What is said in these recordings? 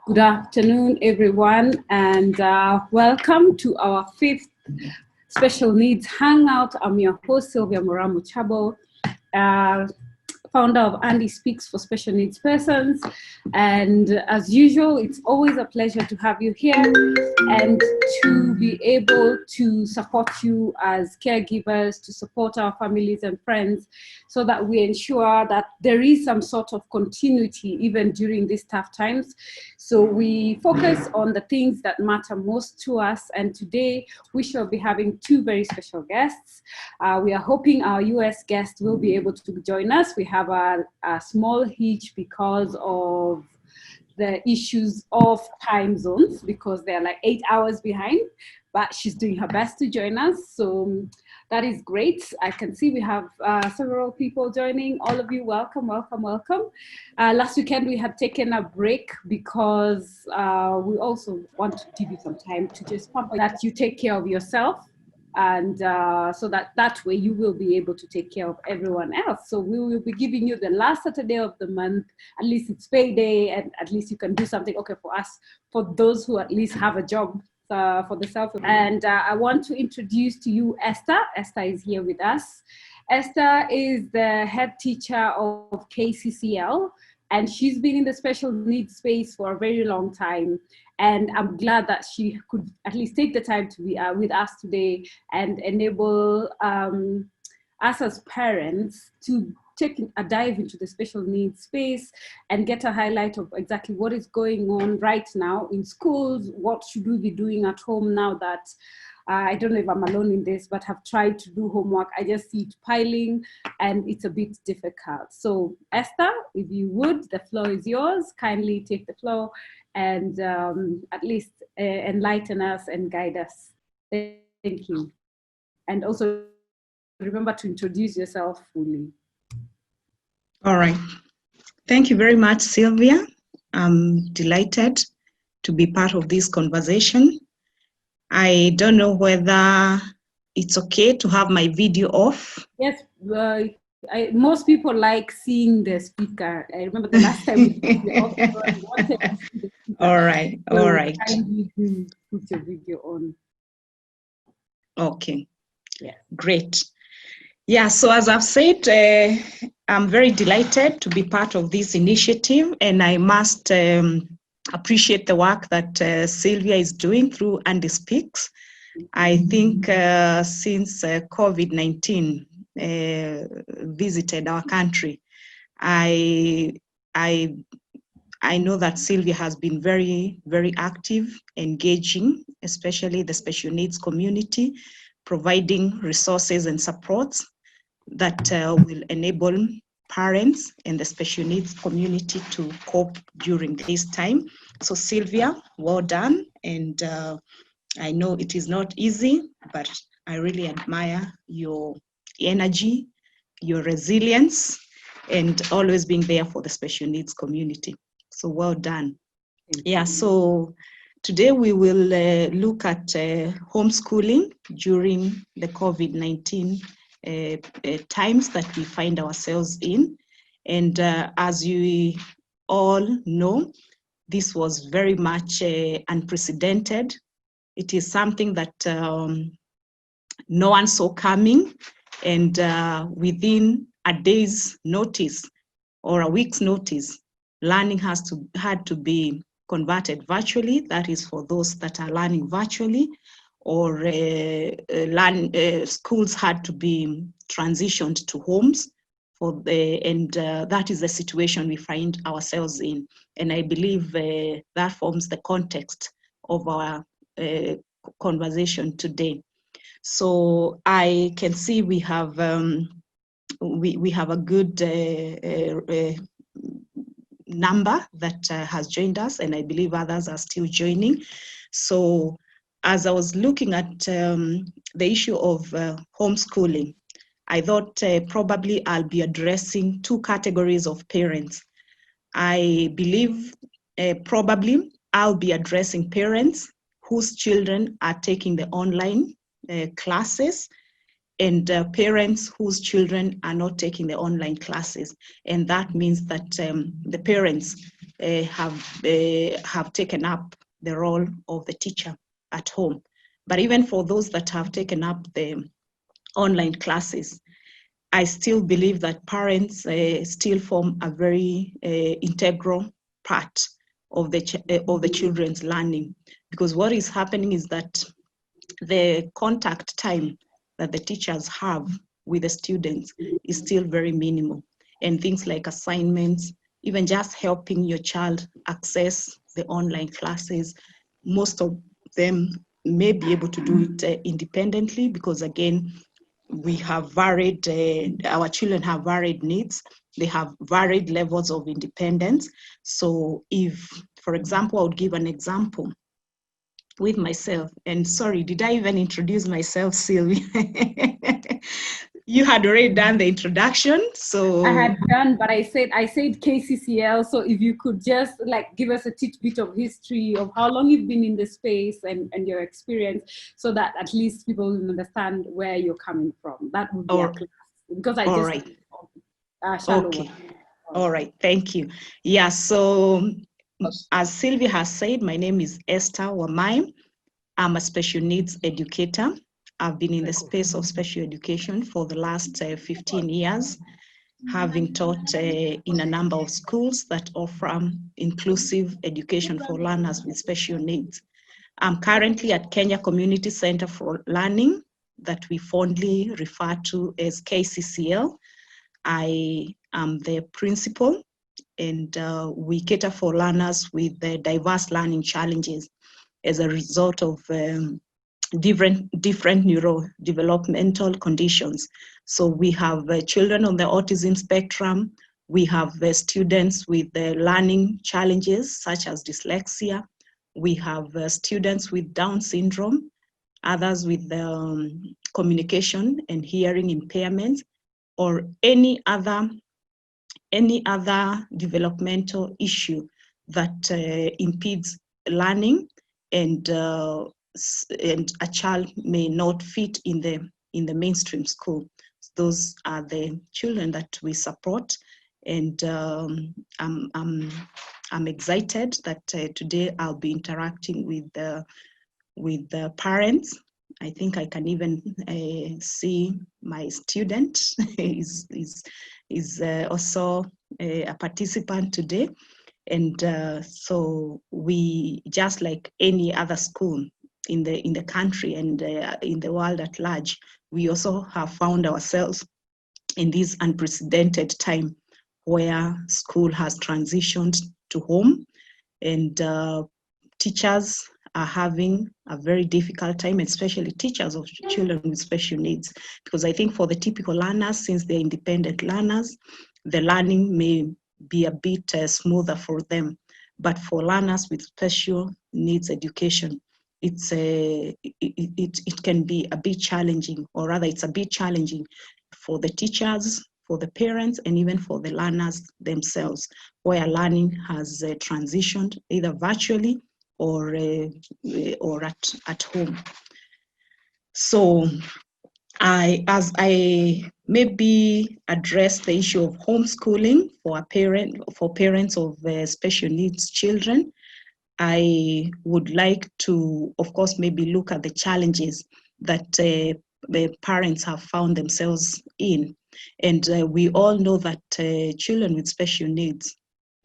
Good afternoon, everyone, and welcome to our 5th Special Needs Hangout. I'm your host, Sylvia Moraa Mochabo, founder of Andy Speaks for Special Needs Persons. And as usual, it's always a pleasure to have you here and to be able to support you as caregivers, to support our families and friends, so that we ensure that there is some sort of continuity even during these tough times. So we focus on the things that matter most to us. And today we shall be having 2 very special guests. We are hoping our US guest will be able to join us. We have a small hitch because of the issues of time zones, because they're like 8 hours behind, but she's doing her best to join us. So that is great. I can see we have several people joining. All of you, welcome, welcome, welcome. Last weekend we had taken a break because we also want to give you some time to just pump that you take care of yourself, and so that way you will be able to take care of everyone else. So we will be giving you the last Saturday of the month. At least it's payday, and at least you can do something, okay, for us, for those who at least have a job, for the self. And I want to introduce to you Esther. Esther is here with us. Esther is the head teacher of KCCL, and she's been in the special needs space for a very long time. And I'm glad that she could at least take the time to be with us today and enable us as parents to take a dive into the special needs space and get a highlight of exactly what is going on right now in schools. What should we be doing at home now that I don't know if I'm alone in this, but have tried to do homework. I just see it piling and it's a bit difficult. So Esther, if you would, the floor is yours. Kindly take the floor and at least enlighten us and guide us. Thank you. And also remember to introduce yourself fully. All right. Thank you very much, Sylvia. I'm delighted to be part of this conversation. I don't know whether it's okay to have my video off. Yes, most people like seeing the speaker. I remember the last time we did the off, I wanted to see the speaker. All right, all right. Kindly do put your video on. Okay. Yeah. Great. Yeah, so as I've said, I'm very delighted to be part of this initiative, and I must appreciate the work that Sylvia is doing through Andy Speaks. I think since COVID-19 visited our country, I know that Sylvia has been very, very active, engaging, especially the special needs community, providing resources and supports that will enable parents and the special needs community to cope during this time. So Sylvia, well done. And I know it is not easy, but I really admire your energy, your resilience, and always being there for the special needs community. So well done. Yeah, so today we will look at homeschooling during the COVID-19 times that we find ourselves in. And as you all know, this was very much unprecedented. It is something that no one saw coming, and within a day's notice or a week's notice, learning had to be converted virtually. That is for those that are learning virtually, or schools had to be transitioned to homes and that is the situation we find ourselves in. And I believe that forms the context of our conversation today. So I can see we have we have a good number that has joined us, and I believe others are still joining. So as I was looking at the issue of homeschooling, I thought probably I'll be addressing 2 categories of parents. I believe probably I'll be addressing parents whose children are taking the online classes, and parents whose children are not taking the online classes. And that means that the parents have taken up the role of the teacher at home. But even for those that have taken up the online classes, I still believe that parents still form a very integral part of the children's learning, because what is happening is that the contact time that the teachers have with the students is still very minimal, and things like assignments, even just helping your child access the online classes, most of them may be able to do it independently, because again, we have varied, our children have varied needs. They have varied levels of independence. So if, for example, I would give an example with myself, and sorry, did I even introduce myself, Sylvia? You had already done the introduction, so I had done, but I said KCCL. So if you could just like give us a tidbit of history of how long you've been in the space and your experience, so that at least people will understand where you're coming from. That would be a class, because I just right. okay. All right, thank you. Yeah, so as Sylvia has said, my name is Esther Wamai. I'm a special needs educator. I've been in the space of special education for the last 15 years, having taught in a number of schools that offer inclusive education for learners with special needs. I'm currently at Kenya Community Center for Learning, that we fondly refer to as KCCL. I am the principal, and we cater for learners with diverse learning challenges as a result of different neurodevelopmental conditions. So we have children on the autism spectrum. We have students with learning challenges such as dyslexia. We have students with Down syndrome, others with communication and hearing impairments, or any other developmental issue that impedes learning, and a child may not fit in the mainstream school. Those are the children that we support, and I'm excited that today I'll be interacting with the parents. I think I can even see my student is also a participant today. And so we, just like any other school in the country and in the world at large, we also have found ourselves in this unprecedented time where school has transitioned to home, and teachers are having a very difficult time, especially teachers of children with special needs, because I think for the typical learners, since they're independent learners, the learning may be a bit smoother for them. But for learners with special needs education, it can be a bit challenging, or rather it's a bit challenging for the teachers, for the parents, and even for the learners themselves, where learning has transitioned either virtually or at home. So as I maybe address the issue of homeschooling for parents of special needs children, I would like to, of course, maybe look at the challenges that the parents have found themselves in. And we all know that children with special needs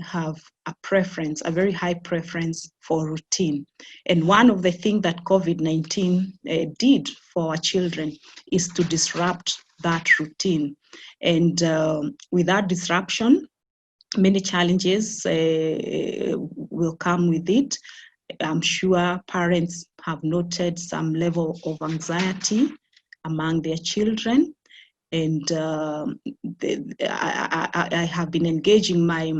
have a preference, a very high preference for routine. And one of the things that COVID-19 did for our children is to disrupt that routine. And with that disruption, many challenges will come with it. I'm sure parents have noted some level of anxiety among their children. And I have been engaging my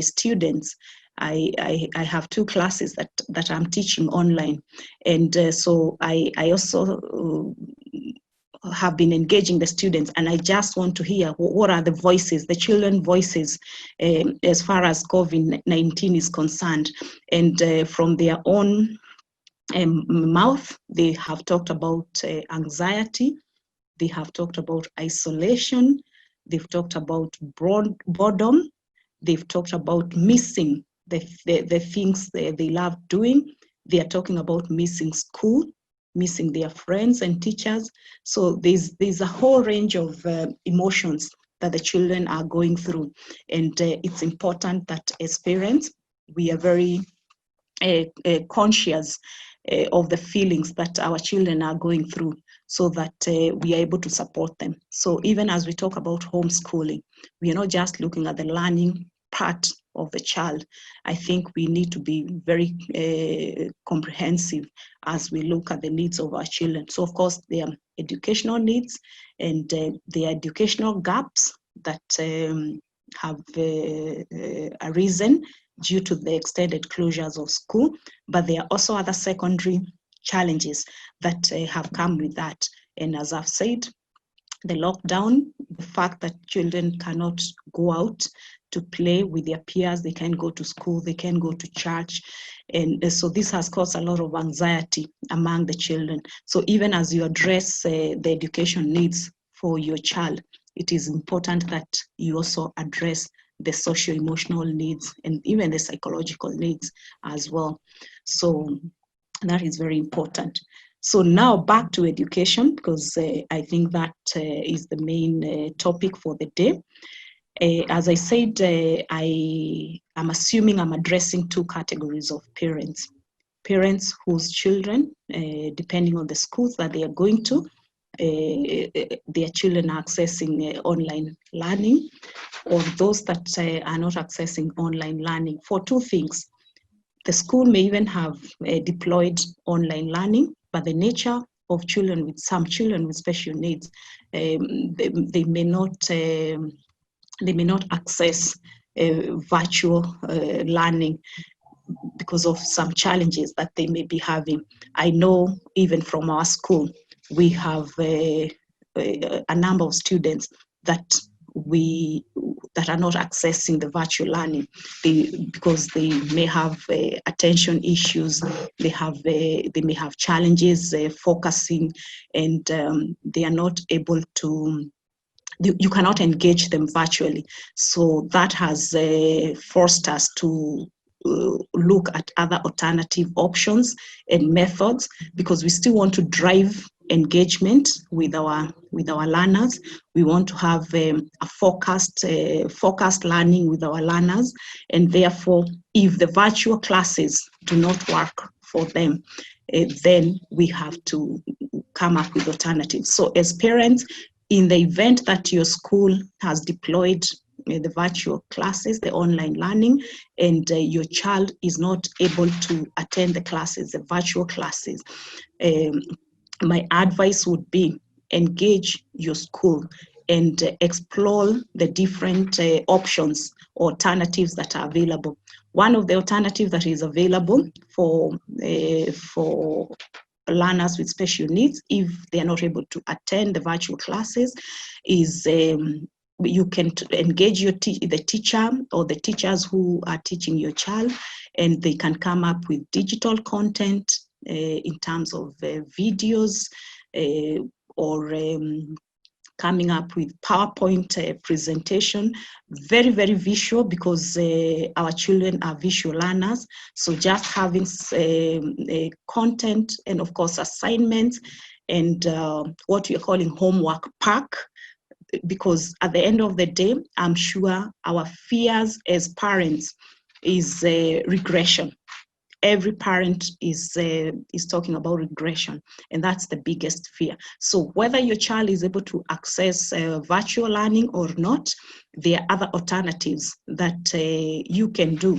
students. I have 2 classes that I'm teaching online, and so I also have been engaging the students, and I just want to hear what are the voices, the children voices, as far as COVID-19 is concerned, and from their own mouth, they have talked about anxiety. They have talked about isolation. They've talked about boredom. They've talked about missing the things they love doing. They are talking about missing school, missing their friends and teachers. So there's a whole range of emotions that the children are going through. And it's important that as parents, we are very conscious of the feelings that our children are going through, so that we are able to support them. So even as we talk about homeschooling, we are not just looking at the learning part of the child. I think we need to be very comprehensive as we look at the needs of our children. So of course, there are educational needs, and there are educational gaps that have arisen due to the extended closures of school, but there are also other secondary challenges that have come with that. And as I've said, the lockdown, the fact that children cannot go out to play with their peers, they can't go to school, they can't go to church. And so this has caused a lot of anxiety among the children. So even as you address the education needs for your child, it is important that you also address the socio-emotional needs and even the psychological needs as well. So that is very important. So now back to education, because I think that is the main topic for the day. As I said, I'm assuming I'm addressing two categories of parents. Parents whose children, depending on the schools that they are going to, their children are accessing online learning, or those that are not accessing online learning, for two things. The school may even have deployed online learning, but the nature of children with some children with special needs, they may not access virtual learning because of some challenges that they may be having. I know even from our school, we have a number of students that are not accessing the virtual learning because they may have attention issues, they may have challenges focusing, and they are not able to, you cannot engage them virtually. So that has forced us to look at other alternative options and methods, because we still want to drive engagement with our learners. We want to have a focused learning with our learners, and therefore, if the virtual classes do not work for them, then we have to come up with alternatives. So as parents, in the event that your school has deployed the virtual classes, the online learning, and your child is not able to attend the classes, the virtual classes, my advice would be engage your school and explore the different options, alternatives that are available. One of the alternatives that is available for learners with special needs, if they are not able to attend the virtual classes, is you can engage the teacher or the teachers who are teaching your child, and they can come up with digital content in terms of videos or coming up with PowerPoint presentation, very, very visual, because our children are visual learners. So just having content and of course assignments and what we are calling homework pack, because at the end of the day, I'm sure our fears as parents is regression. Every parent is talking about regression, and that's the biggest fear. So whether your child is able to access virtual learning or not, there are other alternatives that you can do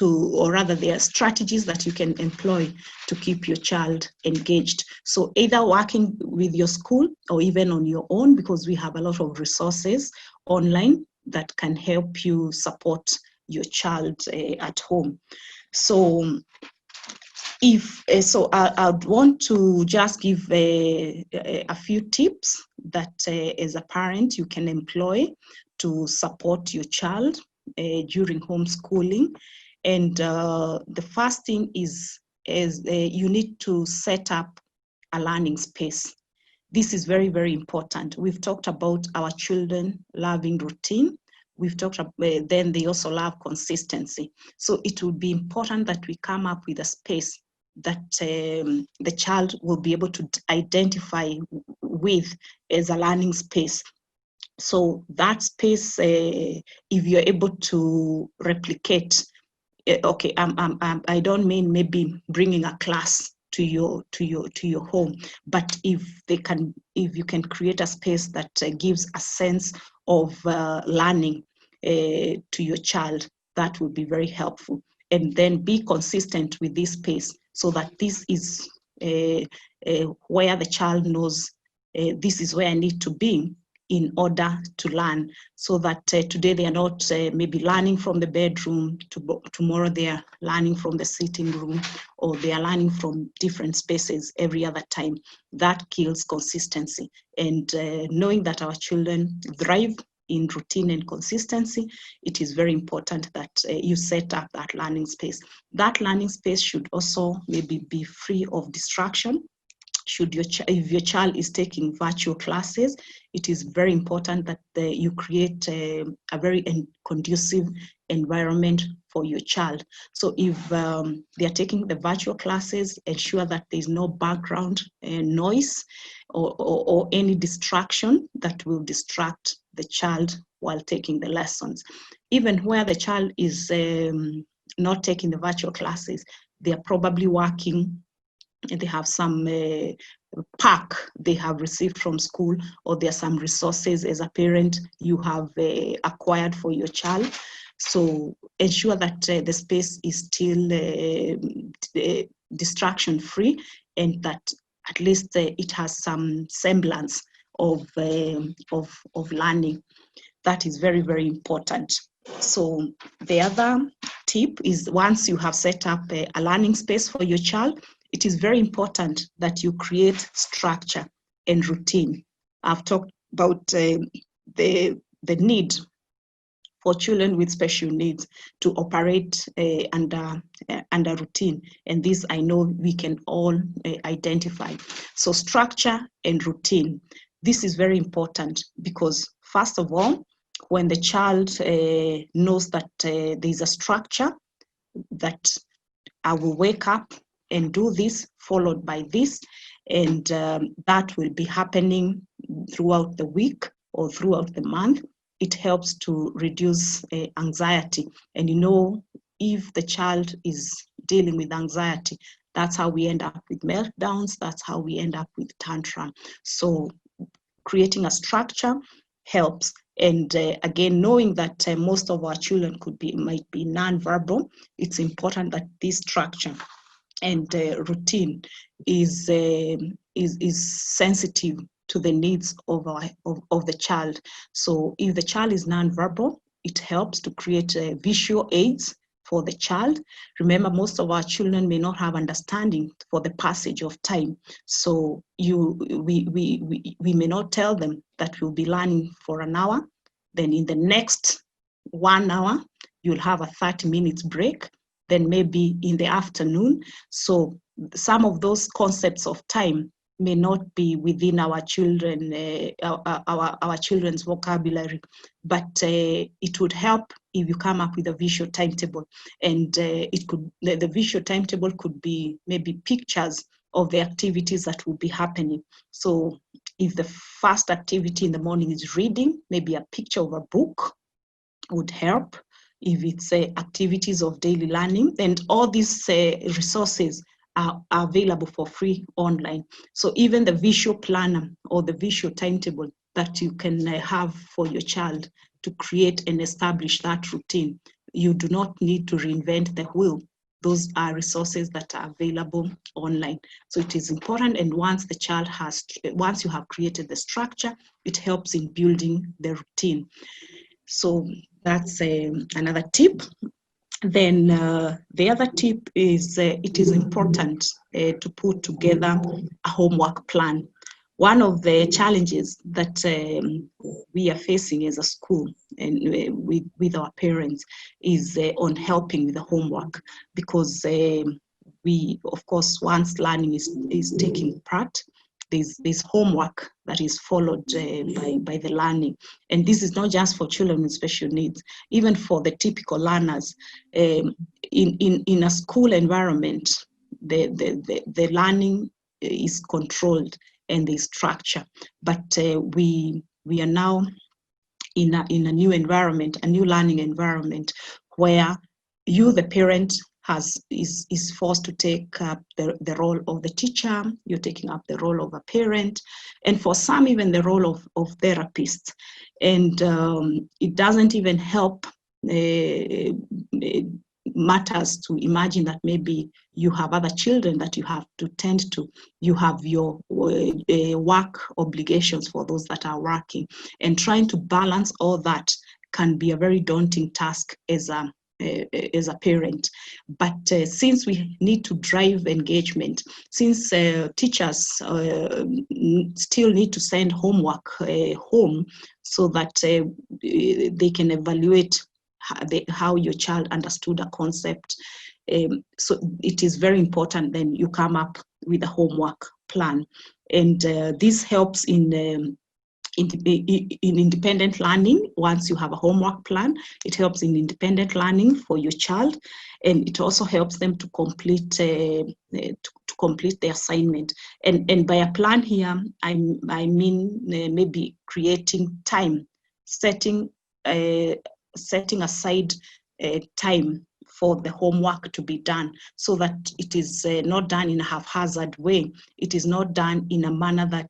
or rather there are strategies that you can employ to keep your child engaged. So either working with your school or even on your own, because we have a lot of resources online that can help you support your child at home. So I'd want to just give a few tips that as a parent you can employ to support your child during homeschooling. And the first thing is you need to set up a learning space. This is very, very important. We've talked about our children loving routine. we've talked about, then they also love consistency. So it would be important that we come up with a space that the child will be able to identify with as a learning space. So that space, if you're able to replicate, okay, I don't mean maybe bringing a class to your home, but if you can create a space that gives a sense of learning to your child, that would be very helpful. And then be consistent with this space so that this is where the child knows this is where I need to be in order to learn, so that today they are not maybe learning from the bedroom, tomorrow they are learning from the sitting room, or they are learning from different spaces every other time. That kills consistency. And knowing that our children thrive in routine and consistency, it is very important that you set up that learning space. That learning space should also maybe be free of distraction. If your child is taking virtual classes, it is very important that you create a very conducive environment for your child. So if they are taking the virtual classes, ensure that there is no background noise or any distraction that will distract the child while taking the lessons. Even where the child is not taking the virtual classes, they are probably working, and they have some pack they have received from school, or there are some resources as a parent you have acquired for your child. So ensure that the space is still distraction free, and that at least it has some semblance of learning. That is very, very important. So the other tip is, once you have set up a learning space for your child, it is very important that you create structure and routine. I've talked about the need for children with special needs to operate under routine. And this I know we can all identify. So structure and routine. This is very important because, first of all, when the child knows that there's a structure, that I will wake up and do this, followed by this, and that will be happening throughout the week or throughout the month, it helps to reduce anxiety. And if the child is dealing with anxiety, that's how we end up with meltdowns, that's how we end up with tantrum. So creating a structure helps. And again, knowing that most of our children might be non-verbal, it's important that this structure and routine is sensitive to the needs of the child. So if the child is non-verbal, it helps to create visual aids for the child. Remember, most of our children may not have understanding for the passage of time. So we may not tell them that we'll be learning for an hour, then in the next 1 hour, you'll have a 30 minutes break, then maybe in the afternoon. So some of those concepts of time may not be within our children, our children's vocabulary, but it would help if you come up with a visual timetable. And the visual timetable could be maybe pictures of the activities that will be happening. So if the first activity in the morning is reading, maybe a picture of a book would help. If it's activities of daily learning, and all these resources are available for free online. So even the visual planner or the visual timetable that you can have for your child to create and establish that routine, you do not need to reinvent the wheel. Those are resources that are available online. So it is important, and once you have created the structure, it helps in building the routine. So that's another tip. Then the other tip is it is important to put together a homework plan. One of the challenges that we are facing as a school and with our parents is on helping with the homework, because we, of course, once learning is taking part, there's homework that is followed by the learning. And this is not just for children with special needs, even for the typical learners. In a school environment, the learning is controlled and there's structure. But we are now in a new environment, a new learning environment, where you, the parent, is forced to take up the role of the teacher. You're taking up the role of a parent, and for some even the role of therapist. And it doesn't even help matters to imagine that maybe you have other children that you have to tend to. You have your work obligations for those that are working, and trying to balance all that can be a very daunting task as a parent. But since we need to drive engagement, since teachers still need to send homework home so that they can evaluate how your child understood a concept, so it is very important then you come up with a homework plan. And this helps in independent learning. Once you have a homework plan, it helps in independent learning for your child, and it also helps them to complete the assignment. And by a plan here, I mean maybe creating time, setting aside time for the homework to be done, so that it is not done in a haphazard way. It is not done in a manner that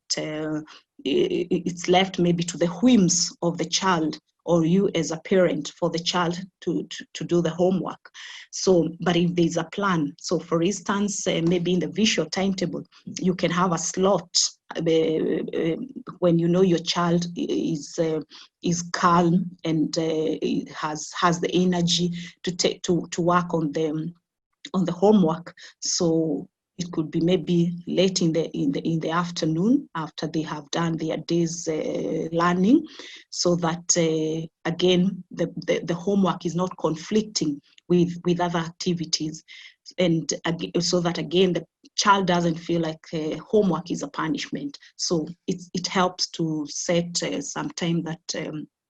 it's left maybe to the whims of the child, or you as a parent, for the child to do the homework. So, but if there's a plan, so for instance, maybe in the visual timetable, you can have a slot when you know your child is calm and has the energy to work on the homework. So it could be maybe late in the afternoon after they have done their day's learning, so that again the homework is not conflicting with other activities, and so that again the child doesn't feel like homework is a punishment. So it helps to set some time that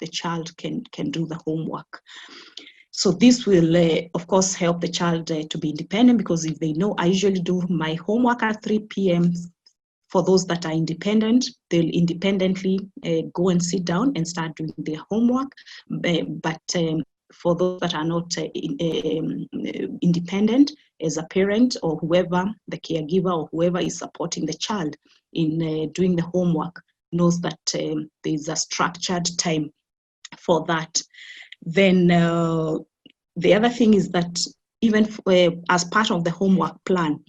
the child can do the homework. So this will, of course, help the child to be independent, because if they know I usually do my homework at 3 p.m., for those that are independent, they'll independently go and sit down and start doing their homework. But for those that are not independent, as a parent or whoever, the caregiver or whoever is supporting the child in doing the homework, knows that there's a structured time for that. Then the other thing is that even as part of the homework plan,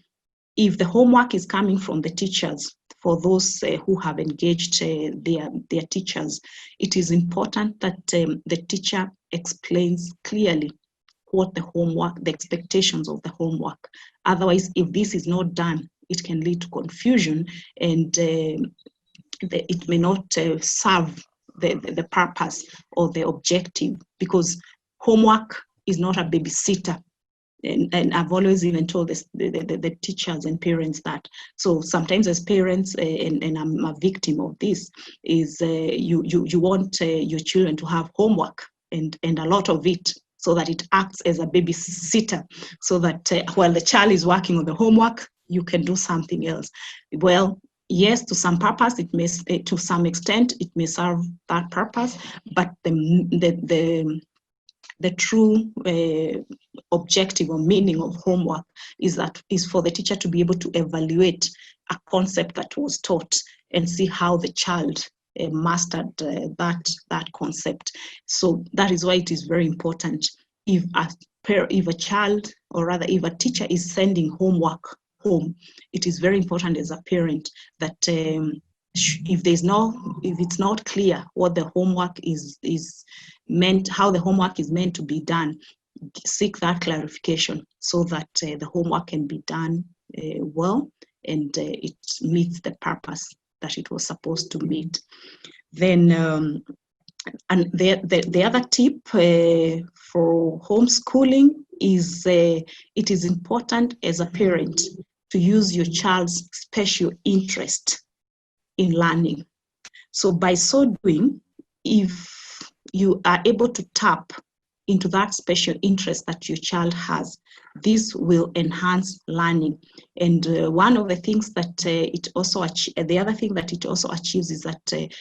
if the homework is coming from the teachers, for those who have engaged their teachers, it is important that the teacher explains clearly what the homework, the expectations of the homework. Otherwise, if this is not done, it can lead to confusion, and it may not serve the purpose or the objective, because homework is not a babysitter. And I've always even told the teachers and parents that. So sometimes as parents, and I'm a victim of this, is you want your children to have homework and a lot of it, so that it acts as a babysitter, so that while the child is working on the homework, you can do something else. Well, yes, to some purpose, it may, to some extent, it may serve that purpose, but the true objective or meaning of homework is for the teacher to be able to evaluate a concept that was taught and see how the child mastered that concept. So that is why it is very important. If a child, or rather if a teacher is sending homework home, it is very important as a parent that if it's not clear what the homework is meant, how the homework is meant to be done, seek that clarification, so that the homework can be done well, and it meets the purpose that it was supposed to meet. Then and the other tip for homeschooling is it is important as a parent to use your child's special interest in learning. So by so doing, if you are able to tap into that special interest that your child has, this will enhance learning. And one of the things that the other thing that it also achieves is that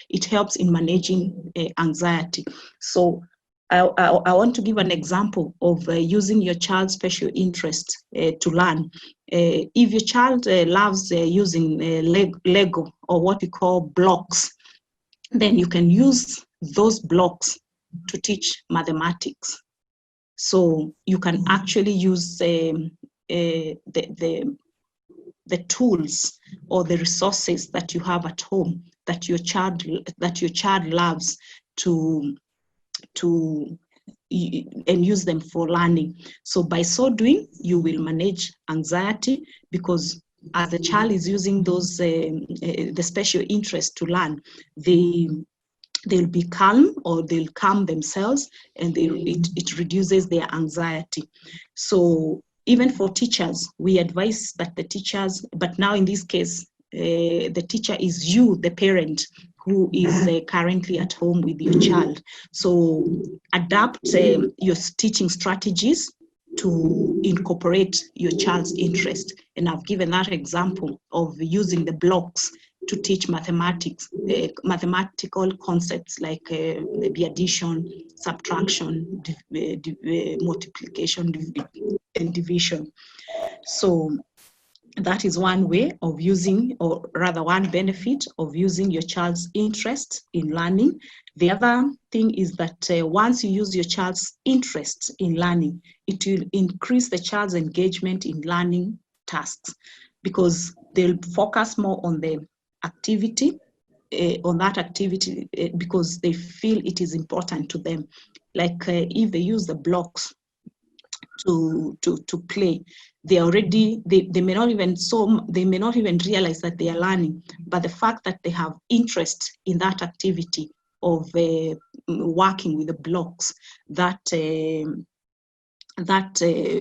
it helps in managing anxiety. So I want to give an example of using your child's special interest to learn. If your child loves using Lego, or what we call blocks, then you can use those blocks to teach mathematics. So you can actually use the tools or the resources that you have at home that your child loves and use them for learning. So by so doing, you will manage anxiety, because as the child is using those the special interest to learn, they'll be calm, or they'll calm themselves, and it reduces their anxiety. So even for teachers, we advise that the teachers, but now in this case, the teacher is you, the parent, who is currently at home with your child. So adapt your teaching strategies to incorporate your child's interest. And I've given that example of using the blocks to teach mathematics, mathematical concepts like maybe addition, subtraction, multiplication, and division. So that is one way of using, or rather one benefit of using your child's interest in learning. The other thing is that once you use your child's interest in learning, it will increase the child's engagement in learning tasks, because they'll focus more on the activity, because they feel it is important to them. Like if they use the blocks to play, they may not even realize that they are learning, but the fact that they have interest in that activity of working with the blocks, that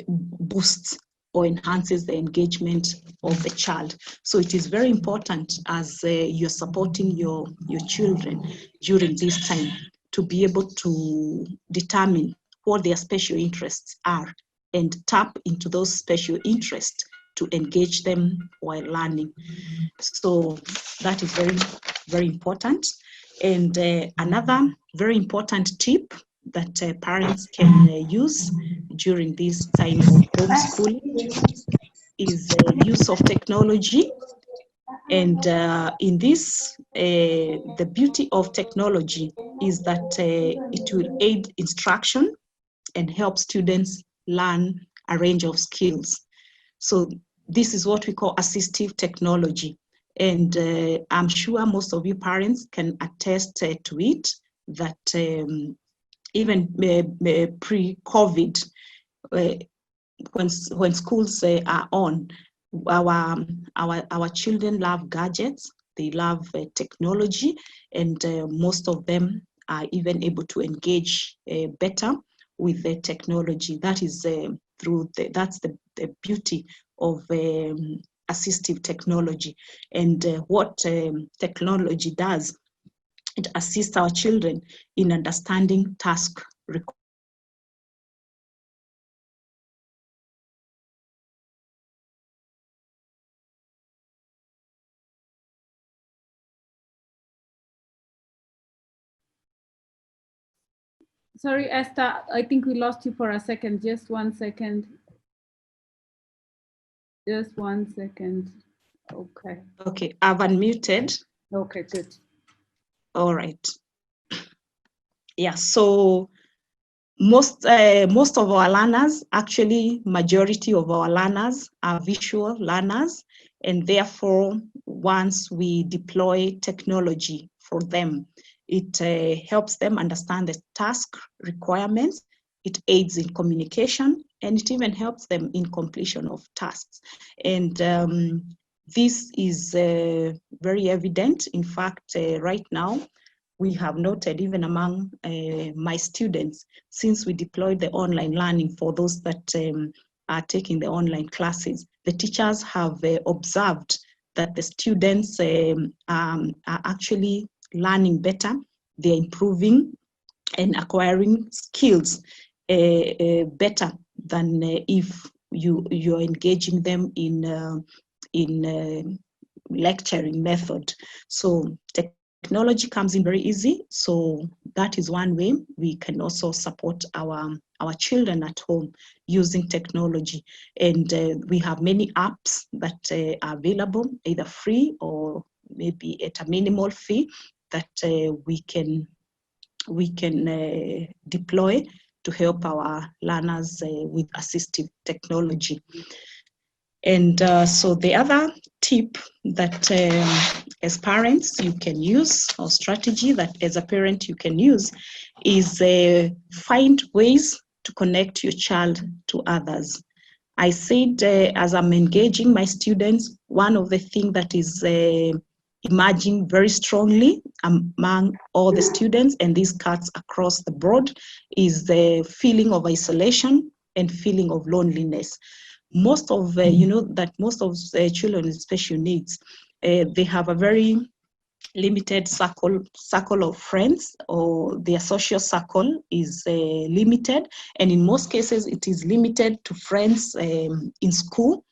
boosts or enhances the engagement of the child. So it is very important, as you're supporting your children during this time, to be able to determine what their special interests are and tap into those special interests to engage them while learning. So that is very, very important. And another very important tip that parents can use during this time of homeschooling is use of technology. And in this, the beauty of technology is that it will aid instruction and help students learn a range of skills. So this is what we call assistive technology. And I'm sure most of you parents can attest to it, that even pre-COVID, when schools are on, our children love gadgets, they love technology, and most of them are even able to engage better with the technology. That is that's the beauty of assistive technology. And what technology does, it assists our children in understanding task requirements. Sorry, Esther, I think we lost you for a second. Just 1 second. Just 1 second. Okay. Okay, I've unmuted. Okay, good. All right. Yeah, so most of our learners, actually majority of our learners, are visual learners, and therefore once we deploy technology for them, it helps them understand the task requirements, it aids in communication, and it even helps them in completion of tasks. And this is very evident. In fact, right now, we have noted even among my students, since we deployed the online learning for those that are taking the online classes, the teachers have observed that the students are actually learning better, they're improving and acquiring skills better than if you're engaging them in lecturing method. So technology comes in very easy. So that is one way we can also support our children at home using technology. And we have many apps that are available, either free or maybe at a minimal fee, that we can deploy to help our learners with assistive technology. And so the other tip that as parents you can use, or strategy that as a parent you can use, is find ways to connect your child to others. I said as I'm engaging my students, one of the things that is emerging very strongly among all the students, and this cuts across the board, is the feeling of isolation and feeling of loneliness. Most of most of children with special needs, they have a very limited circle of friends, or their social circle is limited, and in most cases it is limited to friends in school,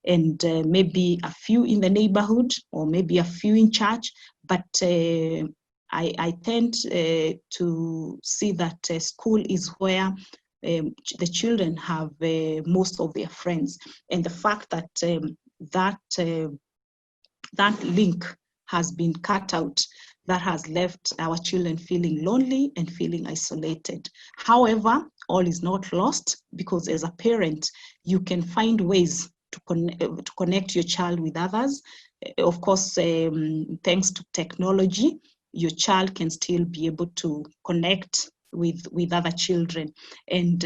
and maybe a few in the neighborhood, or maybe a few in church. But I tend to see that school is where the children have most of their friends, and the fact that that link has been cut out, that has left our children feeling lonely and feeling isolated. However, all is not lost, because as a parent, you can find ways to connect your child with others. Of course, thanks to technology, your child can still be able to connect with other children. And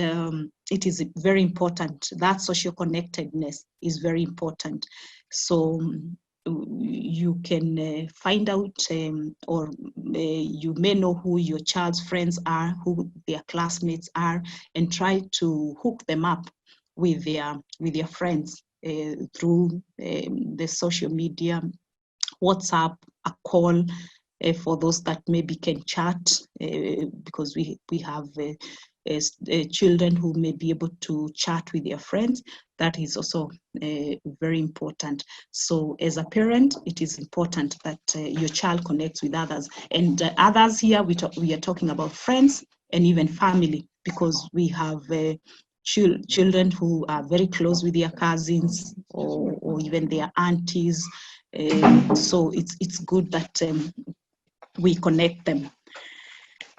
it is very important. That social connectedness is very important. So you can find out, or you may know who your child's friends are, who their classmates are, and try to hook them up with their friends through the social media, WhatsApp, a call, for those that maybe can chat, because we have children who may be able to chat with their friends. That is also very important. So as a parent, it is important that your child connects with others. And others here, we are talking about friends and even family, because we have children who are very close with their cousins, or even their aunties. So it's good that we connect them.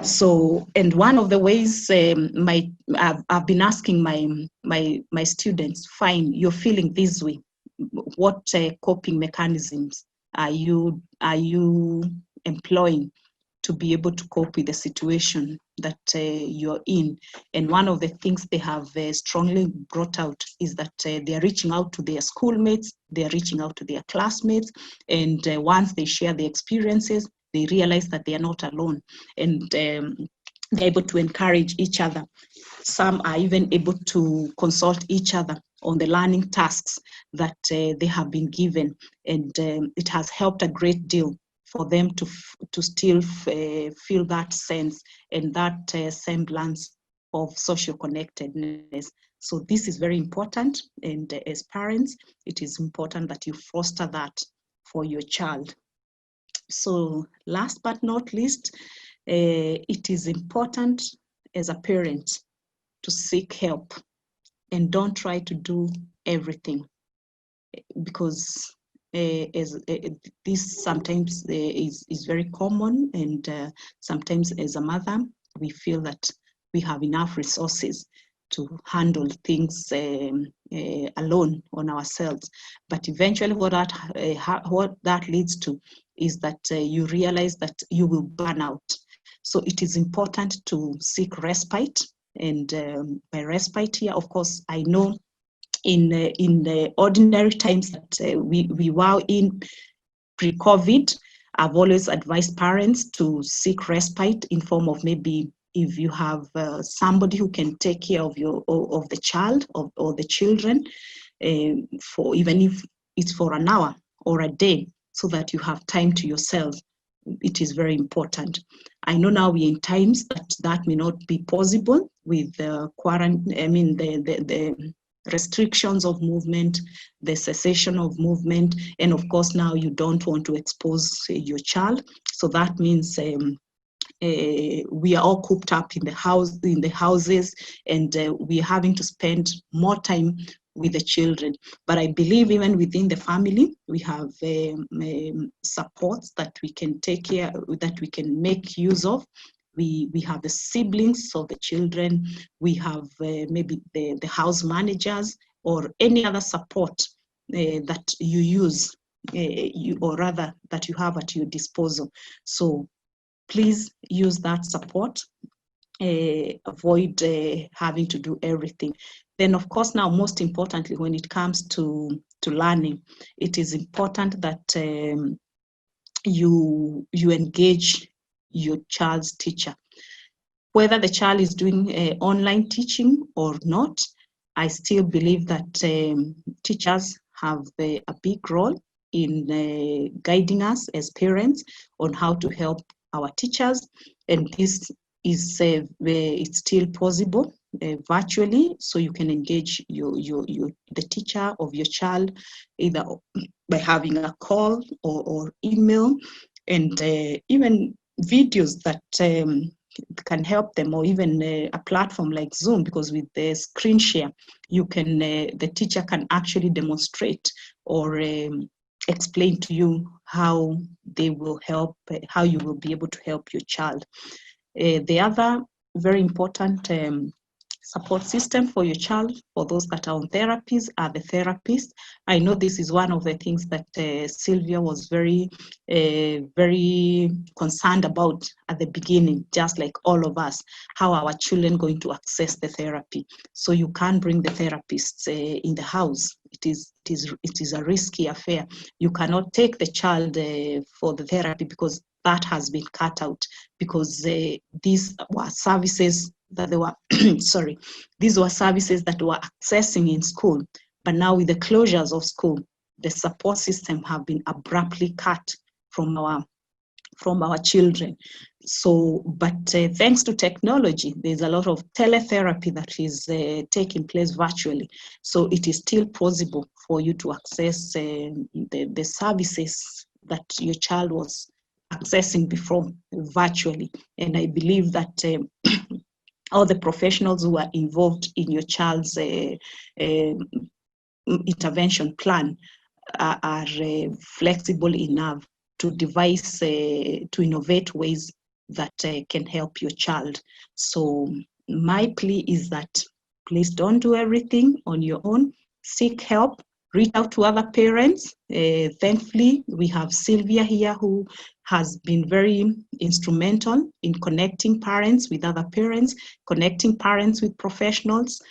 So, and one of the ways I've been asking my students, fine, you're feeling this way, what coping mechanisms are you employing to be able to cope with the situation that you're in? And one of the things they have strongly brought out is that they're reaching out to their schoolmates, they're reaching out to their classmates, and once they share their experiences, they realize that they are not alone, and they're able to encourage each other. Some are even able to consult each other on the learning tasks that they have been given, and it has helped a great deal for them to still feel that sense and that semblance of social connectedness. So this is very important, and as parents, it is important that you foster that for your child. So last but not least, it is important as a parent to seek help and don't try to do everything, because this sometimes is very common, and sometimes as a mother, we feel that we have enough resources to handle things alone on ourselves. But eventually what that leads to is that you realize that you will burn out. So it is important to seek respite. And by respite here, of course, I know in the ordinary times that we were in pre-COVID, I've always advised parents to seek respite in form of, maybe if you have somebody who can take care of the child or the children, for even if it's for an hour or a day so that you have time to yourself. It is very important. I know now we're in times that may not be possible with the the restrictions of movement, the cessation of movement, and of course now you don't want to expose your child. So that means we are all cooped up in the houses, and we are having to spend more time with the children. But I believe even within the family, we have supports that we can take care, that we can make use of. We have the siblings of the children. We have maybe the house managers or any other support that you use, or rather that you have at your disposal. So please use that support. Avoid having to do everything. Then, of course, now most importantly, when it comes to learning, it is important that you engage your child's teacher. Whether the child is doing online teaching or not, I still believe that teachers have a big role in guiding us as parents on how to help our teachers, and this is it's still possible virtually, so you can engage the teacher of your child either by having a call or email, and even videos that can help them, or even a platform like Zoom, because with the screen share, you can the teacher can actually demonstrate or explain to you how they will help, how you will be able to help your child. The other very important support system for your child, for those that are on therapies, are the therapists. I know this is one of the things that Sylvia was very concerned about at the beginning, just like all of us. How are our children going to access the therapy? So you can't bring the therapists in the house. It is a risky affair. You cannot take the child for the therapy, because that has been cut out, because these were services that they were sorry, these were services that were accessing in school. But now with the closures of school, the support system have been abruptly cut from our children. So, but thanks to technology, there's a lot of teletherapy that is taking place virtually. So it is still possible for you to access the services that your child was accessing before virtually. And I believe that all the professionals who are involved in your child's intervention plan are flexible enough to devise, to innovate ways that can help your child. So my plea is that please don't do everything on your own. Seek help. Reach out to other parents. Thankfully, we have Sylvia here, who has been very instrumental in connecting parents with other parents, connecting parents with professionals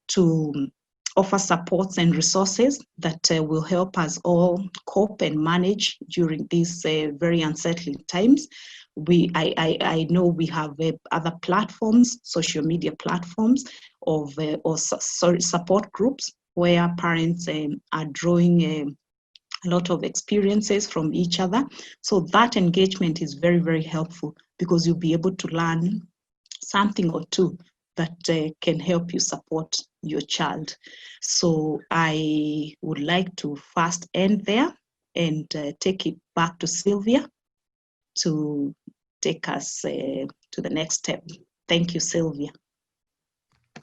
to offer supports and resources that will help us all cope and manage during these very unsettling times. I know we have other platforms, social media platforms of support groups where parents are drawing a lot of experiences from each other. So that engagement is very, very helpful, because you'll be able to learn something or two that can help you support your child. So I would like to first end there and take it back to Sylvia to take us to the next step. Thank you, Sylvia.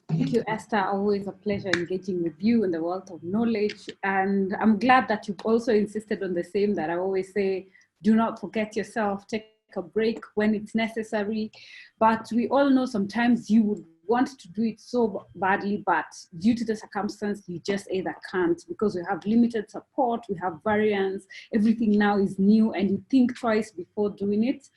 Thank you, Esther. Always a pleasure engaging with you in the wealth of knowledge. And I'm glad that you've also insisted on the same that I always say, do not forget yourself, take a break when it's necessary. But we all know sometimes you would want to do it so badly, but due to the circumstance, you just either can't, because we have limited support, we have variants, everything now is new, and you think twice before doing it.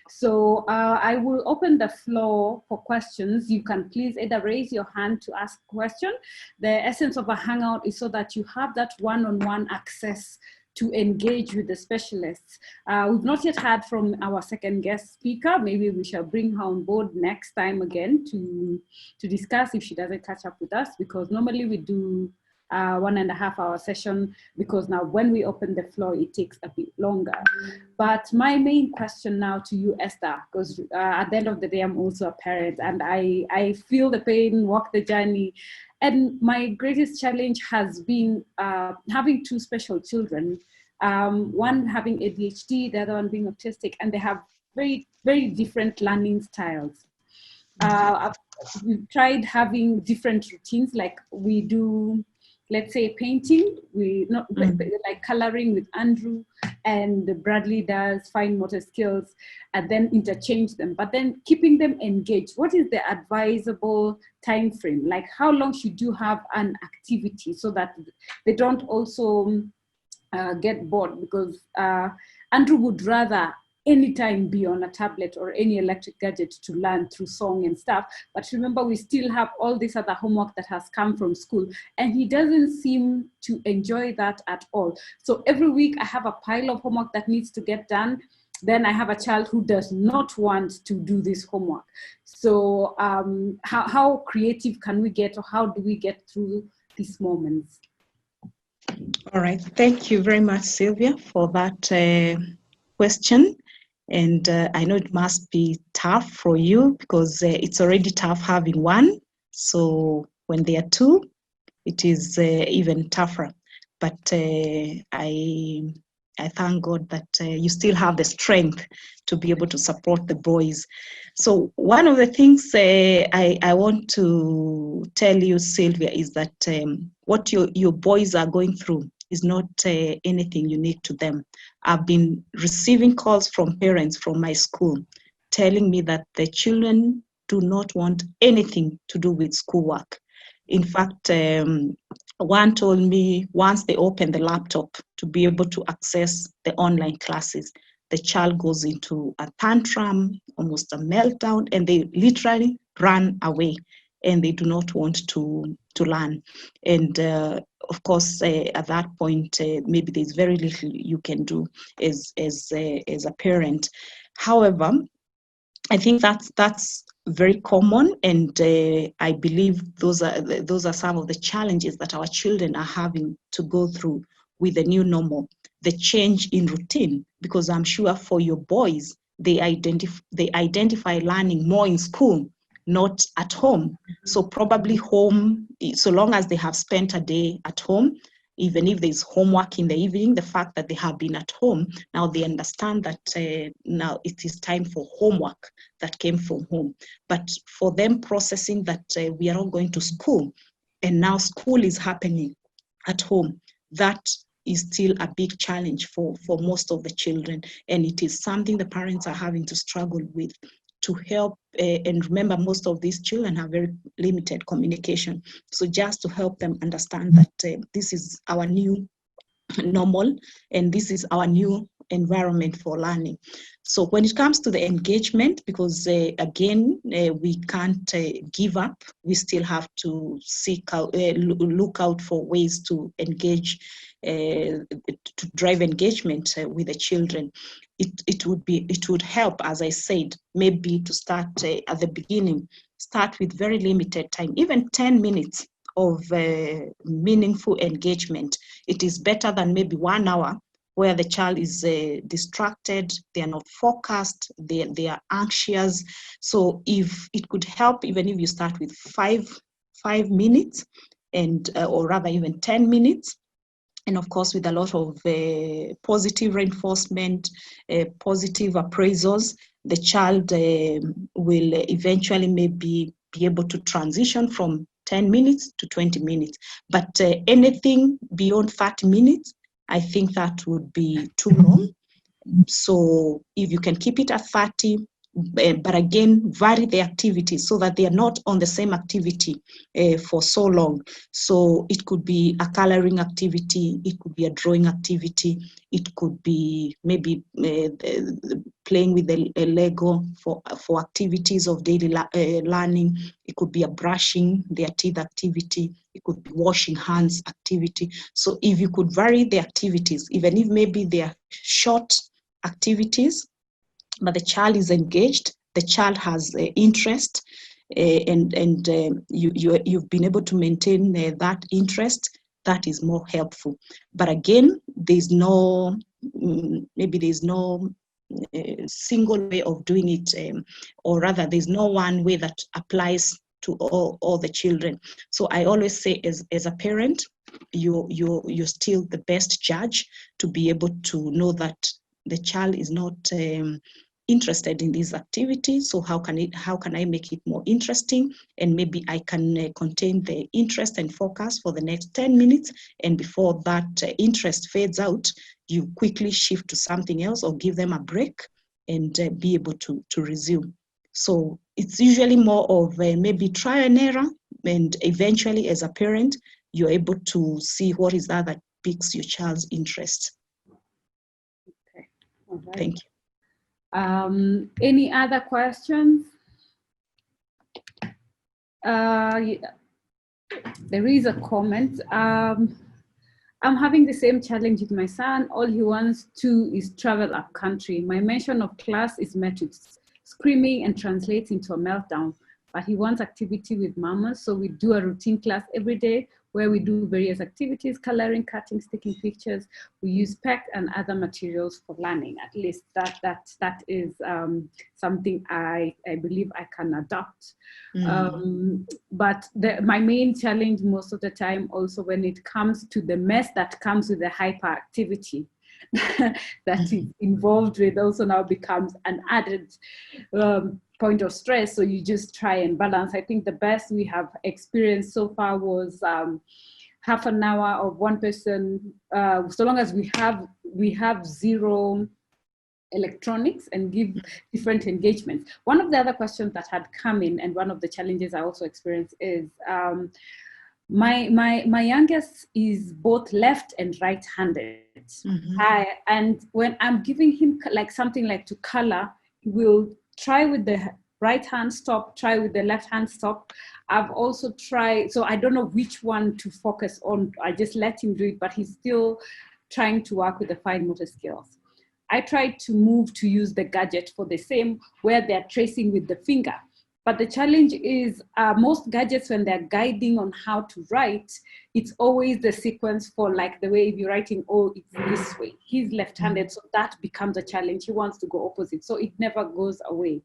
So I will open the floor for questions. You can please either raise your hand to ask a question. The essence of a Hangout is so that you have that one-on-one access to engage with the specialists. We've not yet heard from our second guest speaker. Maybe we shall bring her on board next time again to discuss if she doesn't catch up with us, because normally we do 1.5 hour session, because now when we open the floor, it takes a bit longer. But my main question now to you, Esther, because at the end of the day, I'm also a parent, and I feel the pain, walk the journey. And my greatest challenge has been having two special children, one having ADHD, the other one being autistic, and they have very, very different learning styles. We've tried having different routines, like we do, let's say, painting, like coloring with Andrew, and Bradley does fine motor skills, and then interchange them, but then keeping them engaged. What is the advisable time frame? Like, how long should you have an activity so that they don't also get bored? Because Andrew would rather anytime be on a tablet or any electric gadget to learn through song and stuff. But remember, we still have all this other homework that has come from school, and he doesn't seem to enjoy that at all. So every week I have a pile of homework that needs to get done. Then I have a child who does not want to do this homework. So how creative can we get, or how do we get through these moments? All right, thank you very much, Sylvia, for that question. And I know it must be tough for you, because it's already tough having one. So when there are two, it is even tougher. But I thank God that you still have the strength to be able to support the boys. So one of the things I want to tell you, Sylvia, is that what your boys are going through is not anything unique to them. I've been receiving calls from parents from my school telling me that the children do not want anything to do with schoolwork. In fact, one told me once they open the laptop to be able to access the online classes, the child goes into a tantrum, almost a meltdown, and they literally run away, and they do not want to learn. And of course, at that point, maybe there's very little you can do as a parent. However, I think that's very common, and I believe those are some of the challenges that our children are having to go through with the new normal, the change in routine. Because I'm sure for your boys, they identify learning more in school, not at home. So probably home, so long as they have spent a day at home, even if there's homework in the evening, the fact that they have been at home, now they understand that now it is time for homework that came from home. But for them processing that we are not going to school, and now school is happening at home, that is still a big challenge for most of the children. And it is something the parents are having to struggle with to help. And remember, most of these children have very limited communication. So just to help them understand that this is our new normal, and this is our new environment for learning. So when it comes to the engagement, because again, we can't give up, we still have to look out for ways to engage, to drive engagement with the children. It would help, as I said, maybe to start at the beginning, start with very limited time, even 10 minutes of meaningful engagement. It is better than maybe 1 hour where the child is distracted, they are not focused, they are anxious. So if it could help, even if you start with five minutes, and or rather even 10 minutes, and of course with a lot of positive reinforcement, positive appraisals, the child will eventually maybe be able to transition from 10 minutes to 20 minutes. But anything beyond 30 minutes, I think that would be too long. So if you can keep it at 30, but again, vary the activities so that they are not on the same activity for so long. So it could be a coloring activity, it could be a drawing activity, it could be maybe playing with the Lego for activities of daily learning. It could be a brushing their teeth activity. It could be washing hands activity. So if you could vary the activities, even if maybe they are short activities, but the child is engaged, the child has interest, and you've been able to maintain that interest, that is more helpful. But again, there's no, maybe there's no single way of doing it, or rather there's no one way that applies to all the children. So I always say, as a parent, you're still the best judge to be able to know that the child is not interested in these activities. So how can I make it more interesting? And maybe I can contain the interest and focus for the next 10 minutes. And before that interest fades out, you quickly shift to something else or give them a break and be able to resume. So it's usually more of maybe try and error, and eventually as a parent, you're able to see what is that piques your child's interest. Okay, all right. Thank you. Any other questions? Yeah. There is a comment. I'm having the same challenge with my son. All he wants to is travel up country. My mention of class is met with screaming and translates into a meltdown. But he wants activity with mama, so we do a routine class every day where we do various activities, coloring, cutting, sticking pictures. We use PEC and other materials for learning. At least that is something I believe I can adopt. But my main challenge most of the time also when it comes to the mess that comes with the hyperactivity that is involved with also now becomes an added point of stress. So you just try and balance. I think the best we have experienced so far was half an hour of one person, so long as we have zero electronics and give different engagements. One of the other questions that had come in, and one of the challenges I also experienced is my youngest is both left and right-handed. And when I'm giving him like something like to color, he will try with the right hand, stop, try with the left hand, stop. I've also tried, so I don't know which one to focus on. I just let him do it, but he's still trying to work with the fine motor skills. I tried to move to use the gadget for the same, where they're tracing with the finger. But the challenge is most gadgets, when they're guiding on how to write, it's always the sequence for like the way if you're writing, oh, it's this way. He's left-handed, so that becomes a challenge. He wants to go opposite, so it never goes away.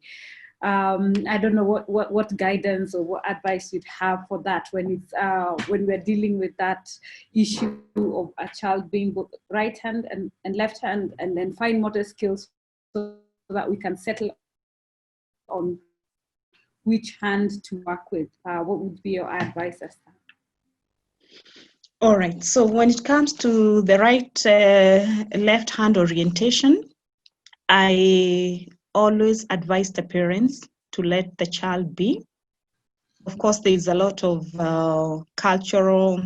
I don't know what guidance or what advice you'd have for that when it's when we're dealing with that issue of a child being both right hand and left hand, and then fine motor skills, so that we can settle on which hand to work with. What would be your advice, Esther? All right, so when it comes to the right left hand orientation, I always advise the parents to let the child be. Of course, there is a lot of cultural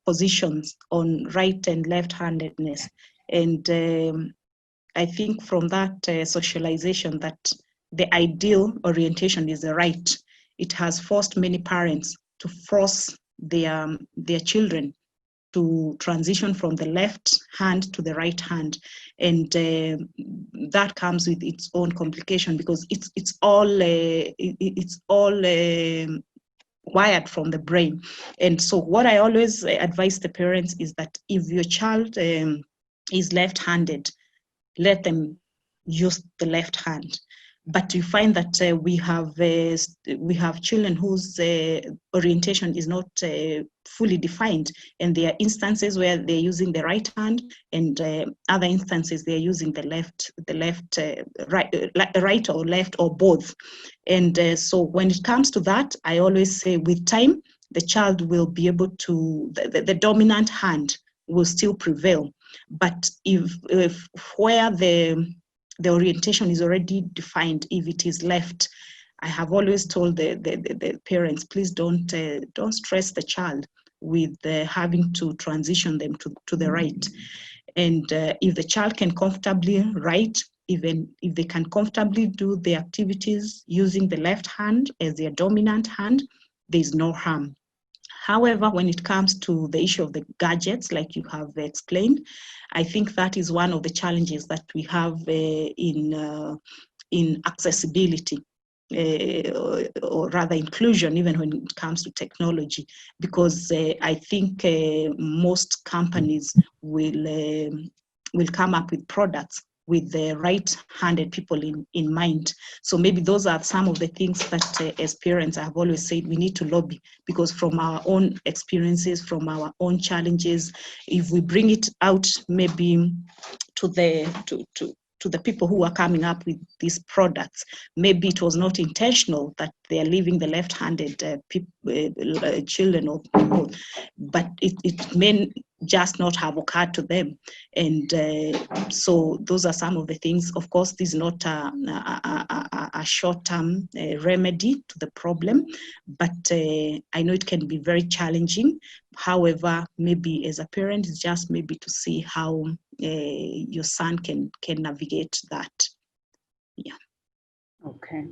positions on right and left-handedness, and I think from that socialization that the ideal orientation is the right. It has forced many parents to force their children to transition from the left hand to the right hand, and that comes with its own complication because it's all wired from the brain. And so what I always advise the parents is that if your child is left-handed, let them use the left hand. But you find that we have children whose orientation is not fully defined, and there are instances where they're using the right hand, and other instances they're using the right or left or both. And so when it comes to that, I always say with time the child will be able to the dominant hand will still prevail. But if where the orientation is already defined, if it is left, I have always told the parents, please don't stress the child with having to transition them to the right. And if the child can comfortably write, even if they can comfortably do the activities using the left hand as their dominant hand, there's no harm. However, when it comes to the issue of the gadgets, like you have explained, I think that is one of the challenges that we have in accessibility. or rather inclusion, even when it comes to technology, because I think most companies will come up with products with the right-handed people in mind. So maybe those are some of the things that as parents I have always said we need to lobby, because from our own experiences, from our own challenges, if we bring it out maybe to the people who are coming up with these products, maybe it was not intentional that they are leaving the left-handed children or people, but it may just not have occurred to them. And so those are some of the things. Of course, this is not a short-term remedy to the problem, but I know it can be very challenging. However, maybe as a parent, it's just maybe to see how your son can navigate that. Yeah. Okay.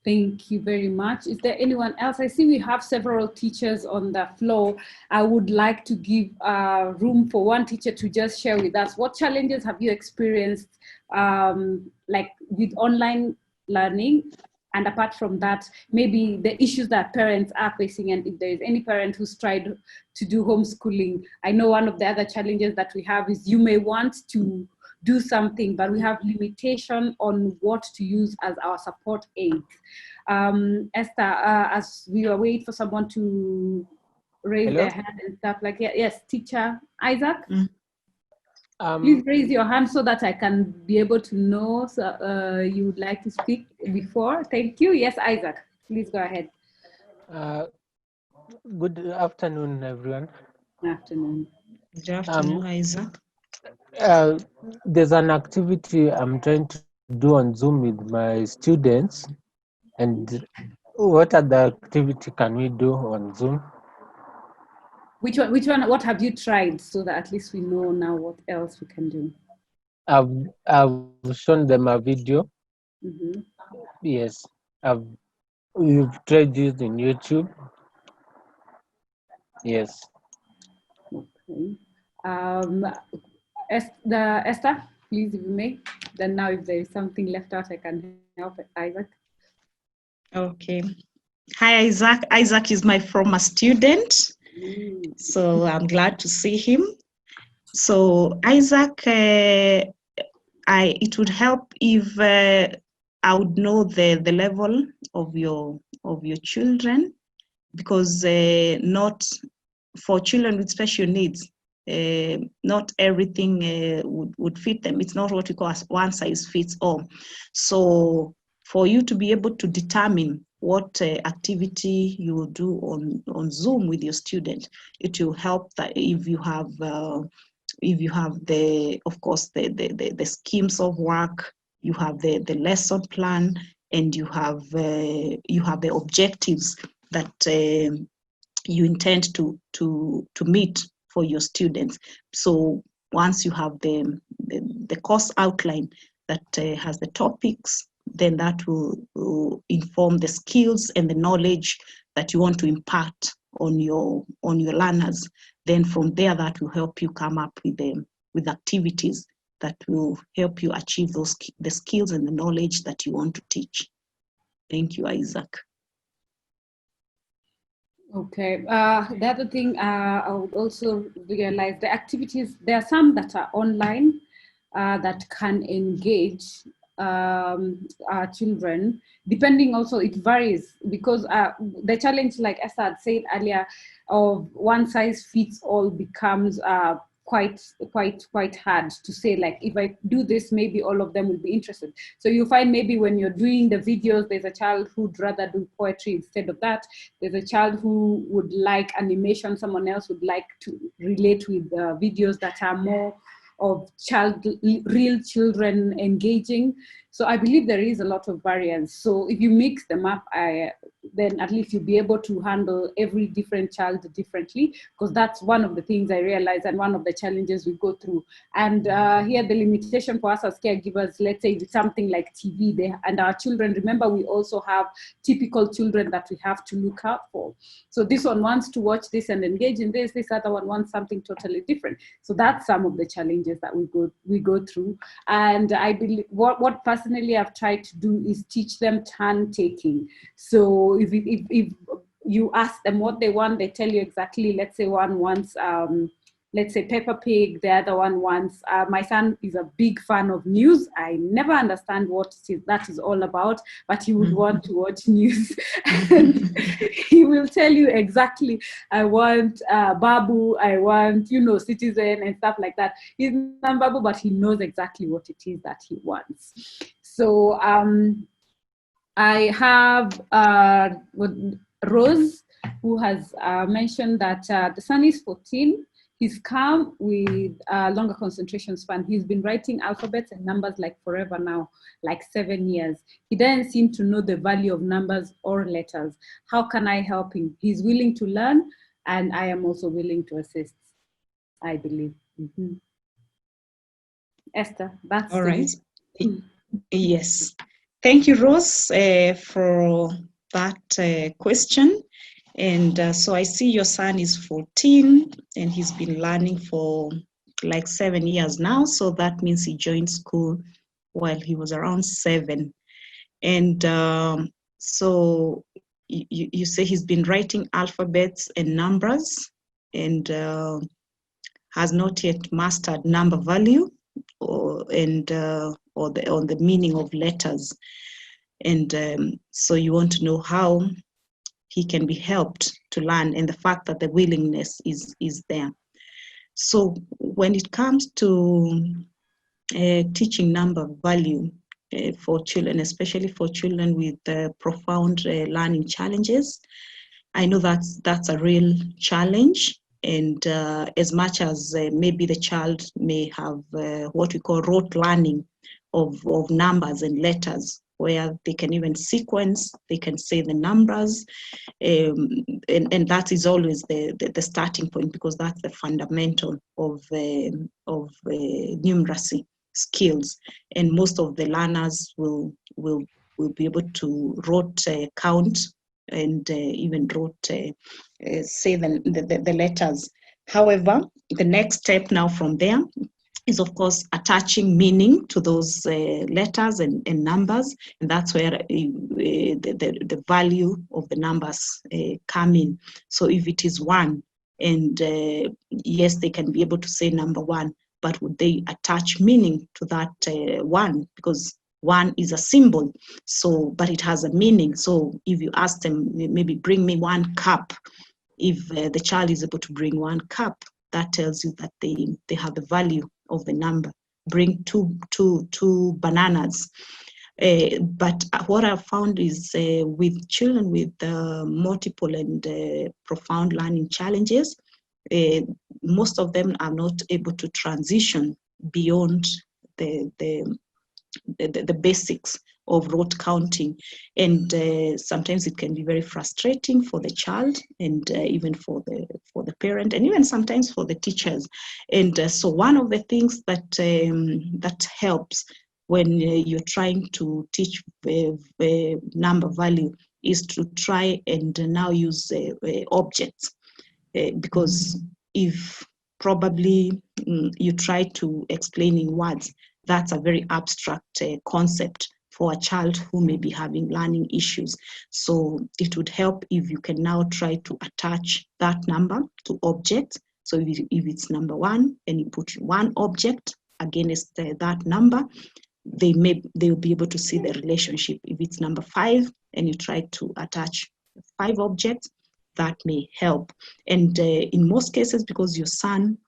Thank you very much. Is there anyone else? I see we have several teachers on the floor. I would like to give room for one teacher to just share with us what challenges have you experienced like with online learning, and apart from that, maybe the issues that parents are facing, and if there is any parent who's tried to do homeschooling. I know one of the other challenges that we have is you may want to do something, but we have limitation on what to use as our support aids. Esther, as we wait for someone to raise their hand and stuff like that. Yes, teacher Isaac. Please raise your hand so that I can be able to know you would like to speak before. Thank you. Yes, Isaac, please go ahead. Good afternoon, everyone. Good afternoon. Good afternoon, Isaac. There's an activity I'm trying to do on Zoom with my students. And what other activity can we do on Zoom? Which one? What have you tried, so that at least we know now what else we can do? I've shown them a video. Mm-hmm. Yes, we've tried using YouTube. Yes. Okay. Esther, please, if you may. Then now, if there is something left out, I can help Isaac. Okay. Hi, Isaac. Isaac is my former student. So I'm glad to see him. So Isaac, it would help if I would know the level of your children, because not for children with special needs, not everything would fit them. It's not what we call one size fits all. So for you to be able to determine what activity you will do on Zoom with your student, it will help that if you have the, of course, the schemes of work, you have the lesson plan, and you have the objectives that you intend to meet for your students. So once you have the course outline that has the topics, then that will inform the skills and the knowledge that you want to impart on your learners. Then from there, that will help you come up with activities that will help you achieve the skills and the knowledge that you want to teach. Thank you, Isaac. Okay. The other thing I would also realize, the activities, there are some that are online that can engage our children, depending also, it varies, because the challenge, like Esther had said earlier, of one size fits all becomes quite hard to say, like, if I do this, maybe all of them will be interested. So you find maybe when you're doing the videos, there's a child who'd rather do poetry instead of that. There's a child who would like animation. Someone else would like to relate with videos that are more of real children engaging. So I believe there is a lot of variance. So if you mix them up, then at least you'll be able to handle every different child differently, because that's one of the things I realize and one of the challenges we go through. And here the limitation for us as caregivers, let's say it's something like TV and our children, remember we also have typical children that we have to look out for. So this one wants to watch this and engage in this other one wants something totally different. So that's some of the challenges that we go through. And I believe what personally I've tried to do is teach them turn taking. So if you ask them what they want, they tell you exactly. Let's say one wants let's say Peppa Pig, the other one wants, my son is a big fan of news. I never understand what that is all about, but he would want to watch news. And he will tell you exactly, I want Babu, I want, Citizen and stuff like that. He's not Babu, but he knows exactly what it is that he wants. So I have Rose, who has mentioned that the son is 14. He's come with a longer concentration span. He's been writing alphabets and numbers like forever now, like 7 years. He doesn't seem to know the value of numbers or letters. How can I help him? He's willing to learn, and I am also willing to assist, I believe. Mm-hmm. Esther, that's all right. Yes. Thank you, Rose, for that question. And so I see your son is 14 and he's been learning for like 7 years now. So that means he joined school while he was around 7. And so you say he's been writing alphabets and numbers and has not yet mastered number value or the meaning of letters. And so you want to know how he can be helped to learn, and the fact that the willingness is there. So when it comes to teaching number value for children, especially for children with profound learning challenges, I know that's a real challenge. And as much as maybe the child may have what we call rote learning of numbers and letters, where they can even sequence, they can say the numbers, and that is always the starting point, because that's the fundamental of numeracy skills. And most of the learners will be able to rote count and even rote say the letters. However, the next step now from there is, of course, attaching meaning to those letters and numbers, and that's where the value of the numbers come in. So if it is 1, and yes, they can be able to say number 1, but would they attach meaning to that 1? Because 1 is a symbol, so but it has a meaning. So if you ask them, maybe bring me 1 cup, if the child is able to bring 1 cup, that tells you that they have the value of the number. Bring two bananas. But what I've found is with children with multiple and profound learning challenges, most of them are not able to transition beyond the basics of rote counting, and sometimes it can be very frustrating for the child, and even for the parent, and even sometimes for the teachers. And so one of the things that helps when you're trying to teach number value is to try and now use objects, because if probably you try to explain in words, that's a very abstract concept for a child who may be having learning issues. So it would help if you can now try to attach that number to objects. So if it's number 1 and you put 1 object against that number, they'll be able to see the relationship. If it's number 5 and you try to attach 5 objects, that may help. And in most cases, because your son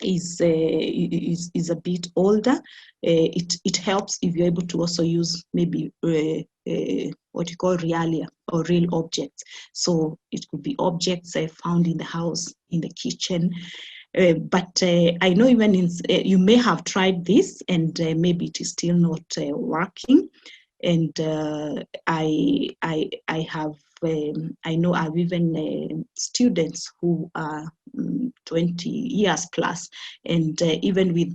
is a bit older, it helps if you're able to also use maybe what you call realia, or real objects. So it could be objects found in the house, in the kitchen. But I know even you may have tried this and maybe it is still not working. And I have I know I've even students who are 20 years plus, and even with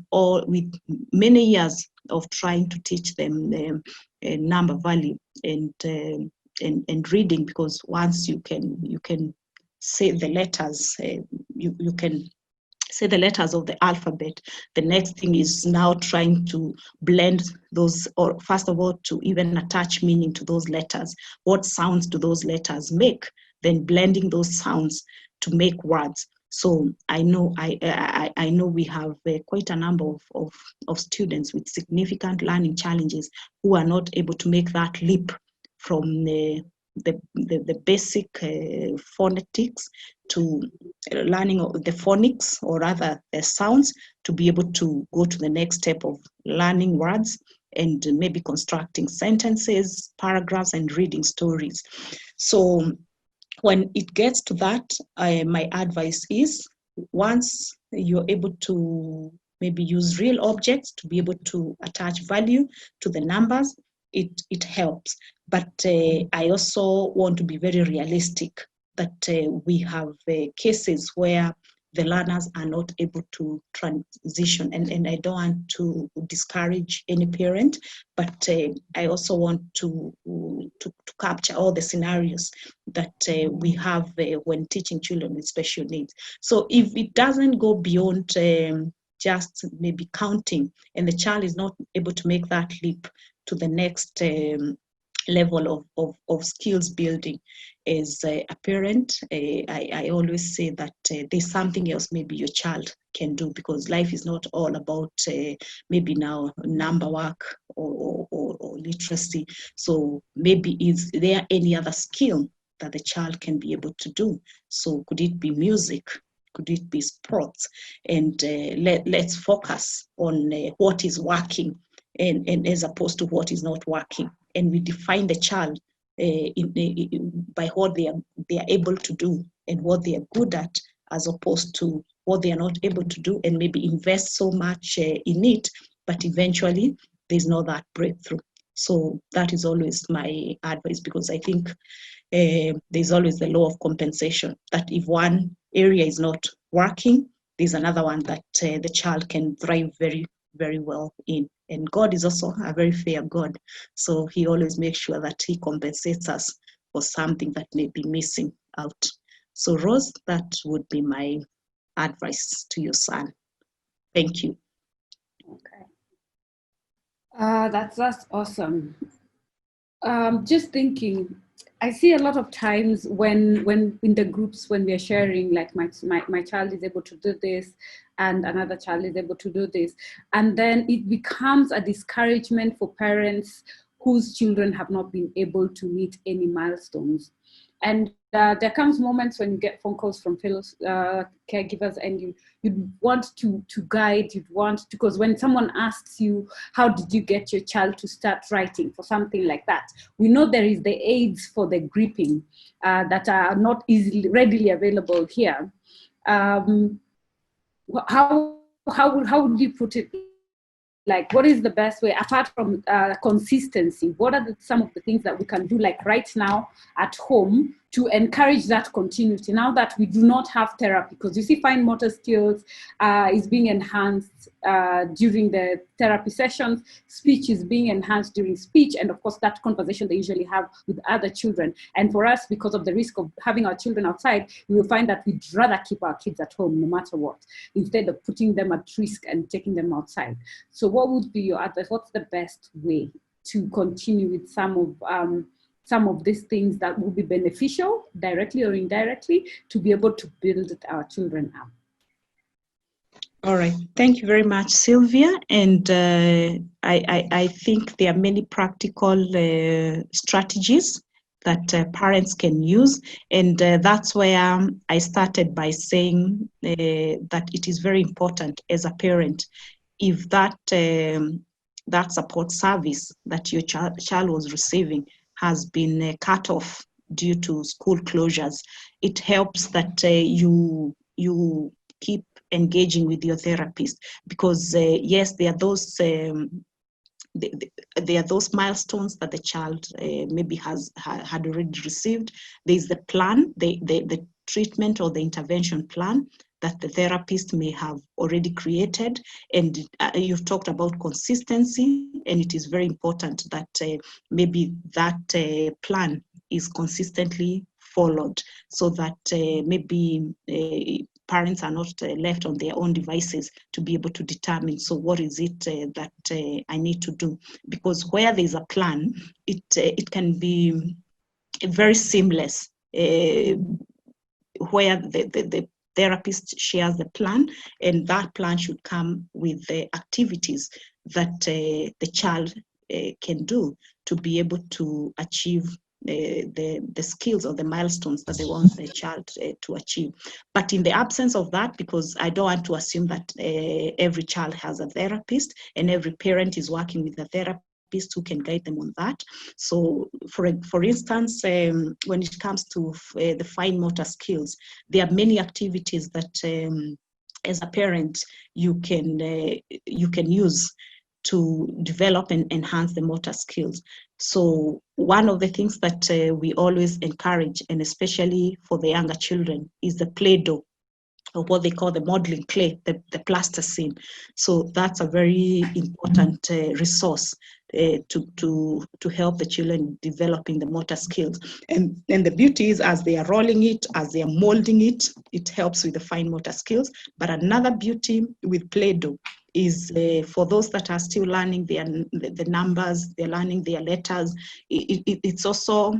many years of trying to teach them number value and reading, because once you can say the letters, you can say the letters of the alphabet. The next thing is now trying to blend those, or first of all, to even attach meaning to those letters. What sounds do those letters make? Then blending those sounds to make words. So I know I know we have quite a number of students with significant learning challenges who are not able to make that leap from the basic phonetics to learning of the phonics, or rather the sounds, to be able to go to the next step of learning words and maybe constructing sentences, paragraphs, and reading stories. So when it gets to that, my advice is, once you're able to maybe use real objects to be able to attach value to the numbers, it helps. But I also want to be very realistic that we have cases where the learners are not able to transition, and I don't want to discourage any parent, but I also want to capture all the scenarios that we have when teaching children with special needs. So if it doesn't go beyond just maybe counting, and the child is not able to make that leap to the next level of skills building, as a parent, I always say that there's something else maybe your child can do, because life is not all about maybe now number work or literacy. So maybe is there any other skill that the child can be able to do? So could it be music? Could it be sports? And let's focus on what is working, and as opposed to what is not working. And we define the child by what they are able to do and what they are good at, as opposed to what they are not able to do, and maybe invest so much in it, but eventually there's not that breakthrough. So that is always my advice, because I think there's always the law of compensation, that if one area is not working, there's another one that the child can thrive very, very well in. And God is also a very fair God. So he always makes sure that he compensates us for something that may be missing out. So Rose, that would be my advice to your son. Thank you. Okay. That's awesome. Just thinking, I see a lot of times when in the groups, when we're sharing, like my child is able to do this and another child is able to do this, and then it becomes a discouragement for parents whose children have not been able to meet any milestones. And there comes moments when you get phone calls from fellow caregivers, and you'd want to guide, because when someone asks you, how did you get your child to start writing for something like that? We know there is the aids for the gripping that are not readily available here. How would you put it? Like, what is the best way, apart from consistency? What are some of the things that we can do, like right now at home, to encourage that continuity now that we do not have therapy? Because you see, fine motor skills is being enhanced during the therapy sessions, speech is being enhanced during speech, and of course that conversation they usually have with other children. And for us, because of the risk of having our children outside, we will find that we'd rather keep our kids at home no matter what, instead of putting them at risk and taking them outside. So what would be your advice? What's the best way to continue with some of these things that will be beneficial, directly or indirectly, to be able to build our children up? All right, thank you very much, Sylvia. And I think there are many practical strategies that parents can use. And that's where I started by saying that it is very important as a parent, if that support service that your child was receiving has been cut off due to school closures, it helps that you keep engaging with your therapist, because yes, there are there are those milestones that the child maybe had already received. There's the plan, the treatment or the intervention plan that the therapist may have already created. And you've talked about consistency, and it is very important that maybe that plan is consistently followed, so that maybe parents are not left on their own devices to be able to determine, so what is it that I need to do? Because where there's a plan, it can be very seamless, where the therapist shares the plan, and that plan should come with the activities that the child can do to be able to achieve the skills or the milestones that they want the child to achieve. But in the absence of that, because I don't want to assume that every child has a therapist and every parent is working with a therapist who can guide them on that. So for instance, when it comes to the fine motor skills, there are many activities that as a parent you can use to develop and enhance the motor skills. So one of the things that we always encourage, and especially for the younger children, is the Play-Doh, or what they call the modeling clay, the plasticine. So that's a very important resource to help the children developing the motor skills. And the beauty is, as they are rolling it, as they are molding it, it helps with the fine motor skills. But another beauty with Play-Doh is for those that are still learning the numbers, they're learning their letters. It's also,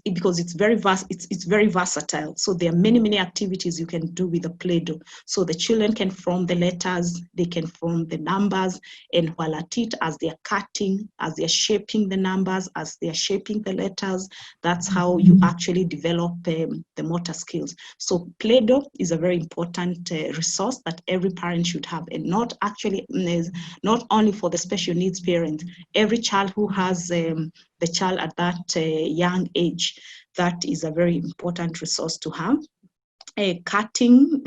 because it's very vast, it's very versatile. So there are many activities you can do with the Play-Doh. So the children can form the letters, they can form the numbers, and while at it, as they're cutting, as they're shaping the numbers, as they're shaping the letters, that's how you actually develop the motor skills. So Play-Doh is a very important resource that every parent should have, and not only for the special needs parent. Every child who has the child at that young age, that is a very important resource to have. Cutting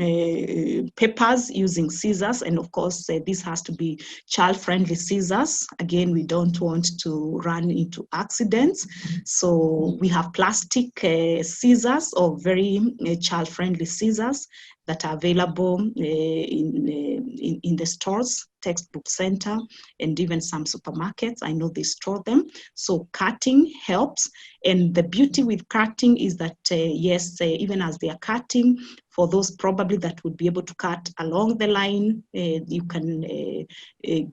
papers using scissors, and of course this has to be child-friendly scissors. Again, we don't want to run into accidents, so we have plastic scissors, or very child-friendly scissors that are available in the stores, textbook center, and even some supermarkets. I know they store them. So cutting helps, and the beauty with cutting is that yes, even as they are cutting, for those probably that would be able to cut along the line, you can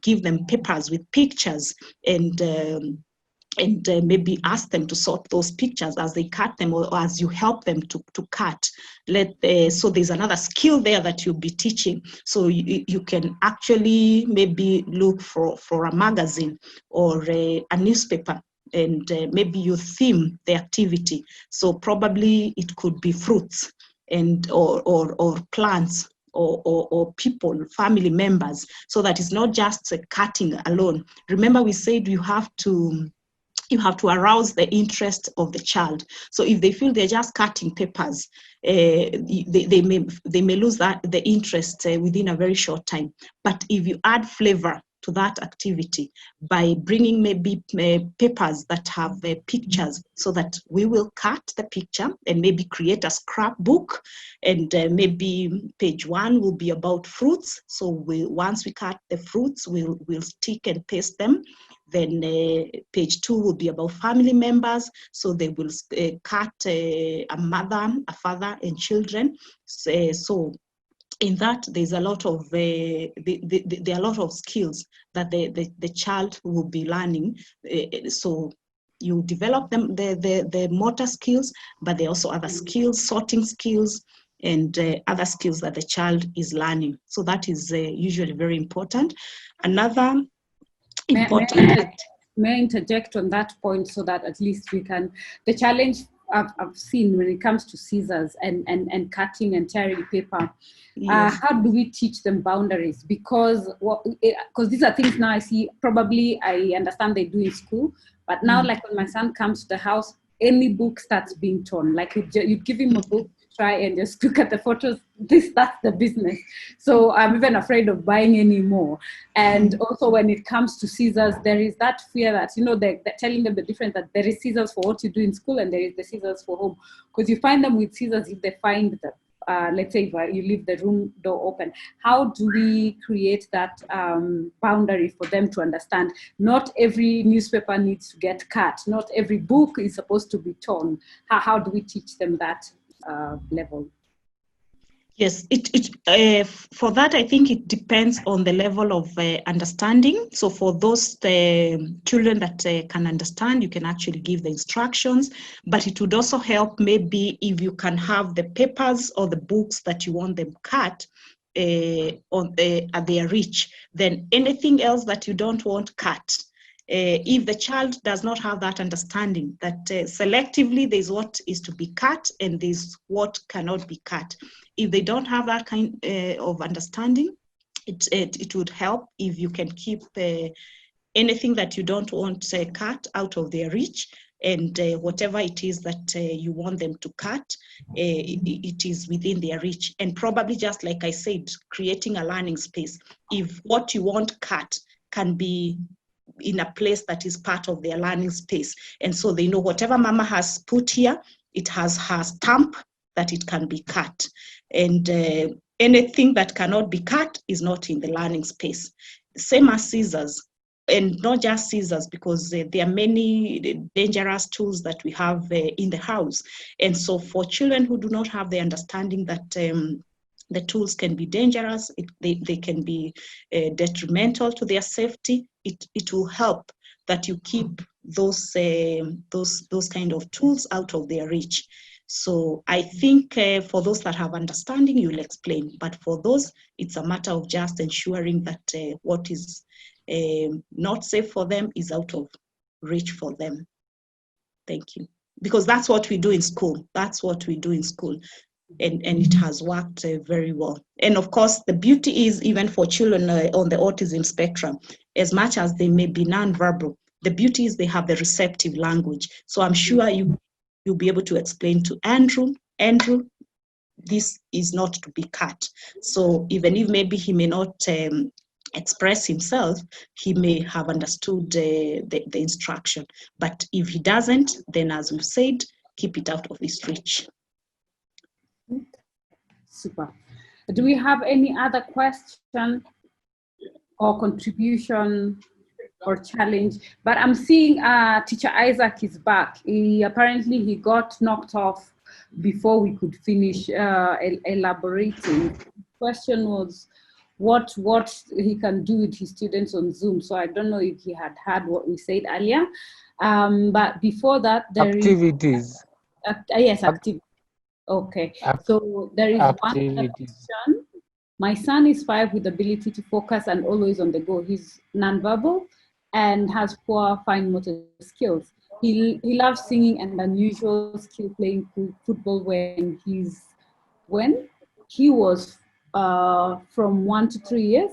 give them papers with pictures, and maybe ask them to sort those pictures as they cut them, or as you help them to cut. So there's another skill there that you'll be teaching. So you can actually maybe look for a magazine or a newspaper, and maybe you theme the activity. So probably it could be fruits and or plants, or people, family members, so that it's not just cutting alone. Remember, we said you have to arouse the interest of the child. So if they feel they're just cutting papers, they may lose the interest within a very short time. But if you add flavor to that activity by bringing maybe papers that have pictures, so that we will cut the picture and maybe create a scrapbook, and maybe page 1 will be about fruits. So once we cut the fruits, we'll stick and paste them. Then page 2 will be about family members. So they will cut a mother, a father, and children. So in that, there's a lot of there are a lot of skills that the child will be learning. So you develop them, the motor skills, but there are also other skills, sorting skills, and other skills that the child is learning. So that is usually very important. Another important. May I interject on that point, so that at least we can, the challenge I've seen when it comes to scissors and cutting and tearing paper, yes. How do we teach them boundaries? Because these are things now I see, probably I understand they do in school, but now like when my son comes to the house, any book starts being torn. Like you'd give him a book try and just look at the photos. That's the business. So I'm even afraid of buying any more. And also when it comes to scissors, there is that fear that, they're telling them the difference, that there is scissors for what you do in school and there is the scissors for home. Because you find them with scissors if they find the let's say if you leave the room door open. How do we create that boundary for them to understand? Not every newspaper needs to get cut. Not every book is supposed to be torn. How do we teach them that level? Yes, for that, I think it depends on the level of understanding. So for those children that can understand, you can actually give the instructions, but it would also help maybe if you can have the papers or the books that you want them cut at their reach, then anything else that you don't want cut. If the child does not have that understanding that selectively there's what is to be cut and there's what cannot be cut. If they don't have that kind of understanding, it would help if you can keep anything that you don't want cut out of their reach, and whatever it is that you want them to cut, it is within their reach. And probably, just like I said, creating a learning space. If what you want cut can be in a place that is part of their learning space, and so they know whatever mama has put here, it has her stamp that it can be cut, and anything that cannot be cut is not in the learning space. Same as scissors, and not just scissors, because there are many dangerous tools that we have in the house. And so for children who do not have the understanding that the tools can be dangerous, they can be detrimental to their safety, it will help that you keep those kind of tools out of their reach. So I think for those that have understanding, you'll explain. But for those, it's a matter of just ensuring that what is not safe for them is out of reach for them. Thank you. Because that's what we do in school. That's what we do in school. And it has worked very well. And of course, the beauty is, even for children on the autism spectrum, as much as they may be nonverbal, the beauty is they have the receptive language. So I'm sure you'll be able to explain to Andrew, this is not to be cut. So even if maybe he may not express himself, he may have understood the instruction. But if he doesn't, then as we've said, keep it out of his reach. Super. Do we have any other question or contribution or challenge? But I'm seeing Teacher Isaac is back. Apparently he got knocked off before we could finish elaborating. The question was what he can do with his students on Zoom. So I don't know if he had heard what we said earlier. But before that, there activities. Yes, activities. Okay, so there is one question. My son is 5 with ability to focus and always on the go. He's nonverbal and has poor fine motor skills. He loves singing and unusual skill playing football when he was from 1 to 3 years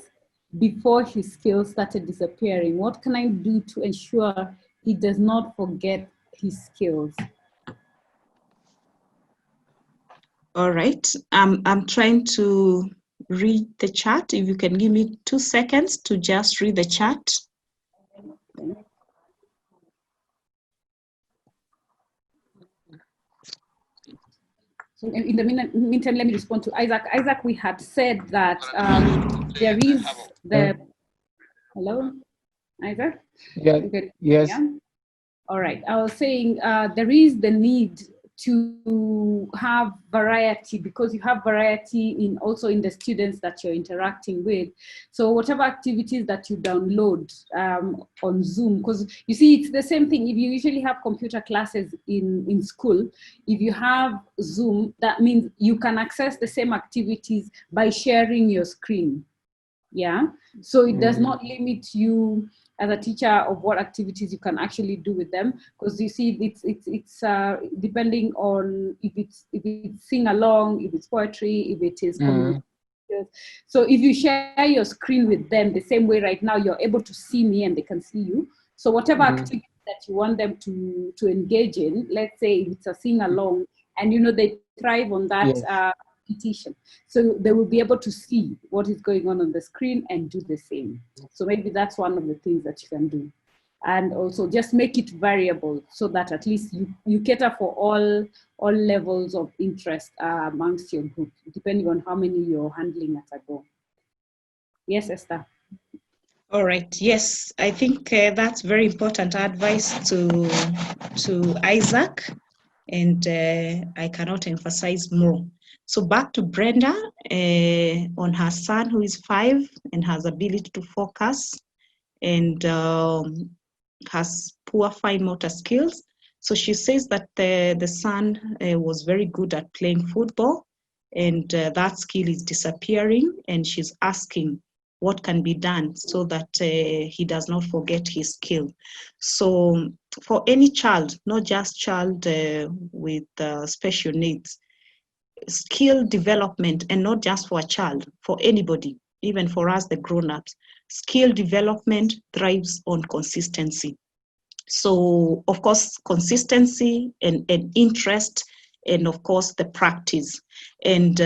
before his skills started disappearing. What can I do to ensure he does not forget his skills? All right, I'm trying to read the chat. If you can give me 2 seconds to just read the chat. So in the meantime, let me respond to Isaac. Isaac, we had said that there is the... Hello, Isaac? Yeah. Yes. Yeah? All right, I was saying there is the need to have variety, because you have variety also in the students that you're interacting with. So whatever activities that you download on Zoom, because you see, it's the same thing. If you usually have computer classes in school, if you have Zoom, that means you can access the same activities by sharing your screen. Yeah, so it does not limit you as a teacher of what activities you can actually do with them, because you see, it's depending on if it's sing along, if it's poetry, if it is so if you share your screen with them the same way right now, you're able to see me and they can see you. So whatever activity that you want them to engage in, let's say if it's a sing along and you know they thrive on that Yes. repetition. So they will be able to see what is going on the screen and do the same. So maybe that's one of the things that you can do. And also just make it variable so that at least you cater for all levels of interest amongst your group, depending on how many you're handling at a go. Yes, Esther. All right. Yes, I think that's very important advice to Isaac, and I cannot emphasize more. So back to Brenda on her son who is 5 and has ability to focus and has poor fine motor skills. So she says that the son was very good at playing football, and that skill is disappearing, and she's asking what can be done so that he does not forget his skill. So for any child, not just child with special needs, skill development, and not just for a child, for anybody, even for us, the grown-ups, skill development thrives on consistency. So, of course, consistency and interest, and of course, the practice. And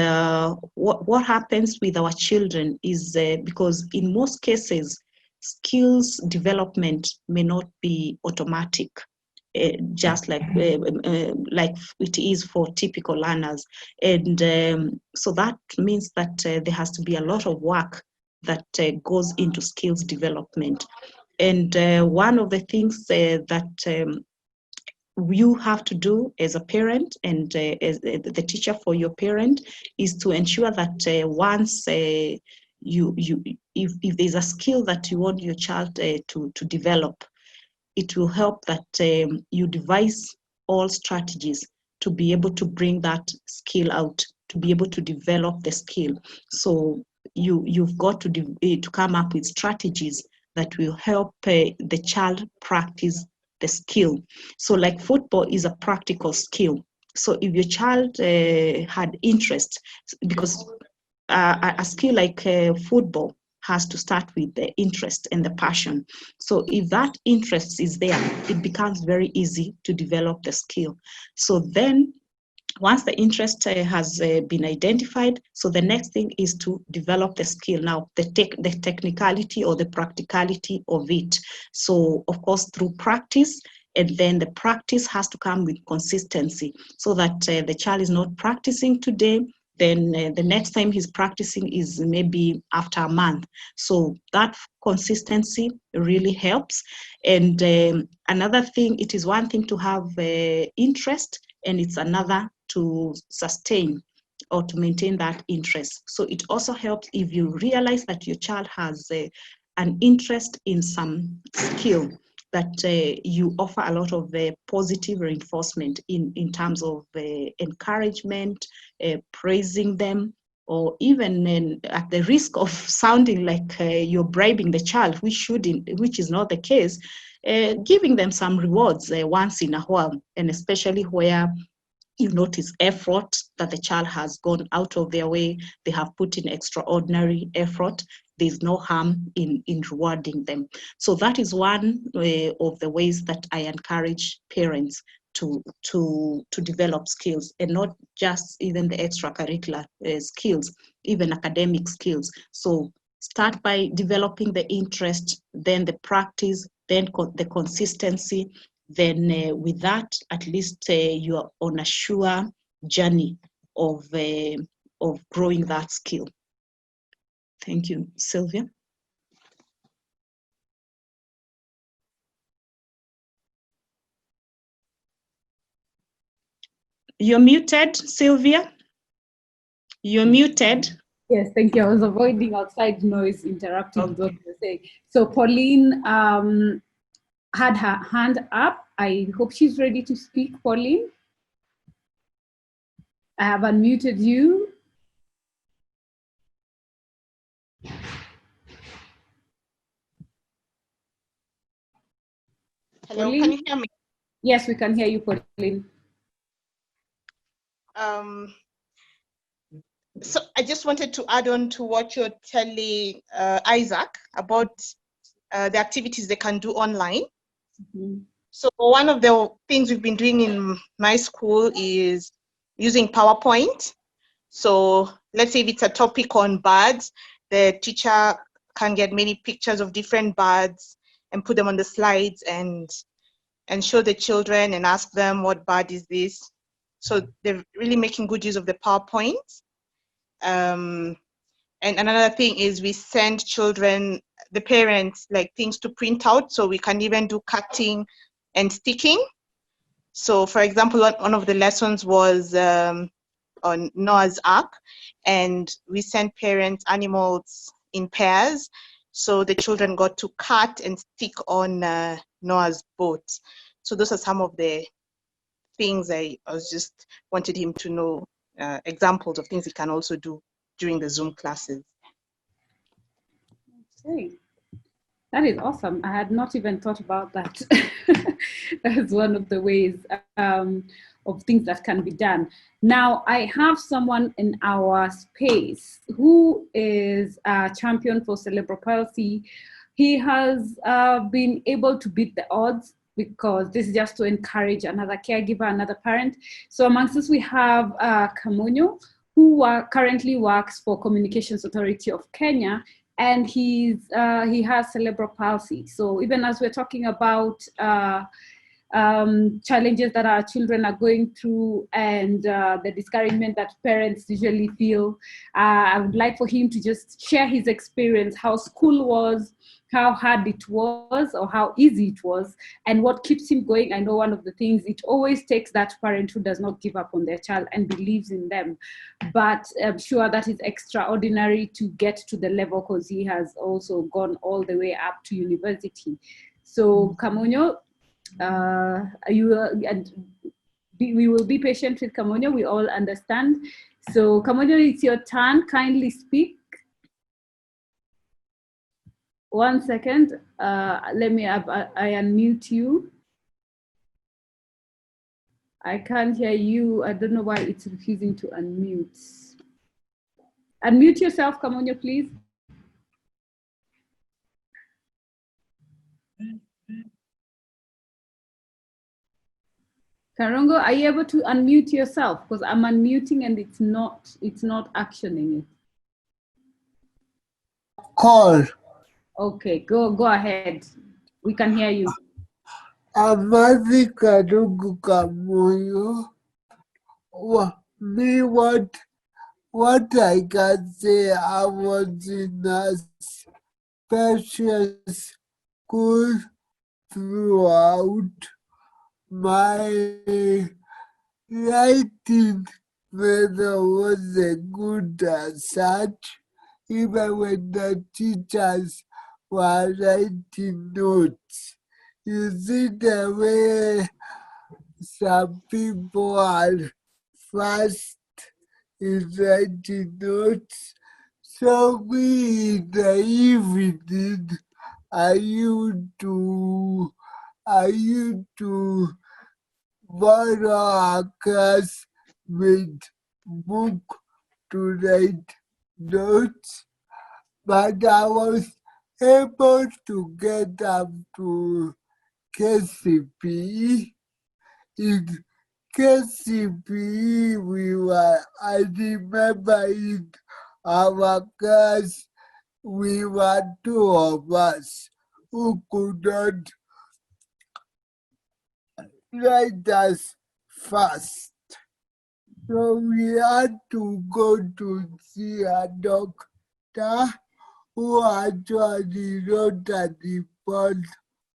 what happens with our children is because in most cases, skills development may not be automatic. Just like it is for typical learners. And so that means that there has to be a lot of work that goes into skills development. And one of the things that you have to do as a parent and as the teacher for your parent is to ensure that once if there's a skill that you want your child to develop, it will help that you devise all strategies to be able to bring that skill out, to be able to develop the skill. So you've got to come up with strategies that will help the child practice the skill. So like football is a practical skill. So if your child had interest, because a skill like football has to start with the interest and the passion. So if that interest is there, it becomes very easy to develop the skill. So then once the interest has been identified, so the next thing is to develop the skill. Now, the technicality or the practicality of it. So, of course, through practice, and then the practice has to come with consistency so that the child is not practicing today, then the next time he's practicing is maybe after a month. So that consistency really helps. And another thing, it is one thing to have interest, and it's another to sustain or to maintain that interest. So it also helps if you realize that your child has an interest in some skill, that you offer a lot of positive reinforcement in terms of encouragement, praising them, or even at the risk of sounding like you're bribing the child, which is not the case, giving them some rewards once in a while, and especially where you notice effort that the child has gone out of their way, they have put in extraordinary effort. There's no harm in rewarding them. So that is one of the ways that I encourage parents to develop skills, and not just even the extracurricular skills, even academic skills. So start by developing the interest, then the practice, then the consistency. Then with that, at least you are on a sure journey of growing that skill. Thank you, Sylvia. You're muted, Sylvia. You're muted. Yes, thank you. I was avoiding outside noise interrupting what you were saying. So Pauline had her hand up. I hope she's ready to speak, Pauline. I have unmuted you. Hello, Pauline? Can you hear me? Yes, we can hear you, Pauline. So I just wanted to add on to what you're telling Isaac about the activities they can do online. Mm-hmm. So one of the things we've been doing in my school is using PowerPoint. So let's say if it's a topic on birds, the teacher can get many pictures of different birds and put them on the slides and show the children and ask them, what bird is this? So they're really making good use of the PowerPoint. And another thing is we send children, the parents, like things to print out, so we can even do cutting and sticking. So for example, one of the lessons was on Noah's Ark, and we sent parents animals in pairs. So the children got to cut and stick on Noah's boat. So those are some of the things I was just wanted him to know, examples of things he can also do during the Zoom classes. Okay. That is awesome. I had not even thought about that. That's one of the ways of things that can be done. Now, I have someone in our space who is a champion for cerebral palsy. He has been able to beat the odds, because this is just to encourage another caregiver, another parent. So amongst us, we have Kamonyo, who currently works for Communications Authority of Kenya, and he has cerebral palsy. So even as we're talking about challenges that our children are going through and the discouragement that parents usually feel, I would like for him to just share his experience, how school was, how hard it was or how easy it was, and what keeps him going. I know one of the things, it always takes that parent who does not give up on their child and believes in them. But I'm sure that is extraordinary to get to the level, because he has also gone all the way up to university. So Kamonyo, we will be patient with Kamonyo, we all understand. So Kamonyo, it's your turn, kindly speak. 1 second, let me, I unmute you. I can't hear you. I don't know why it's refusing to unmute. Unmute yourself, Kamonyo, please. Karongo, are you able to unmute yourself? Because I'm unmuting and it's not actioning it. Call. Okay, go ahead. We can hear you. Amadi Karugu Kamoyo. Me, what I can say, I was in a special school throughout my writing, whether was a good as such, even when the teachers were writing notes. You see the way some people are fast in writing notes. So we in the evening, I used to borrow a class with book to write notes, but I was able to get up to KCPE. In KCPE, I remember in our class, we were two of us who could not write as fast. So we had to go to see a doctor who actually wrote a report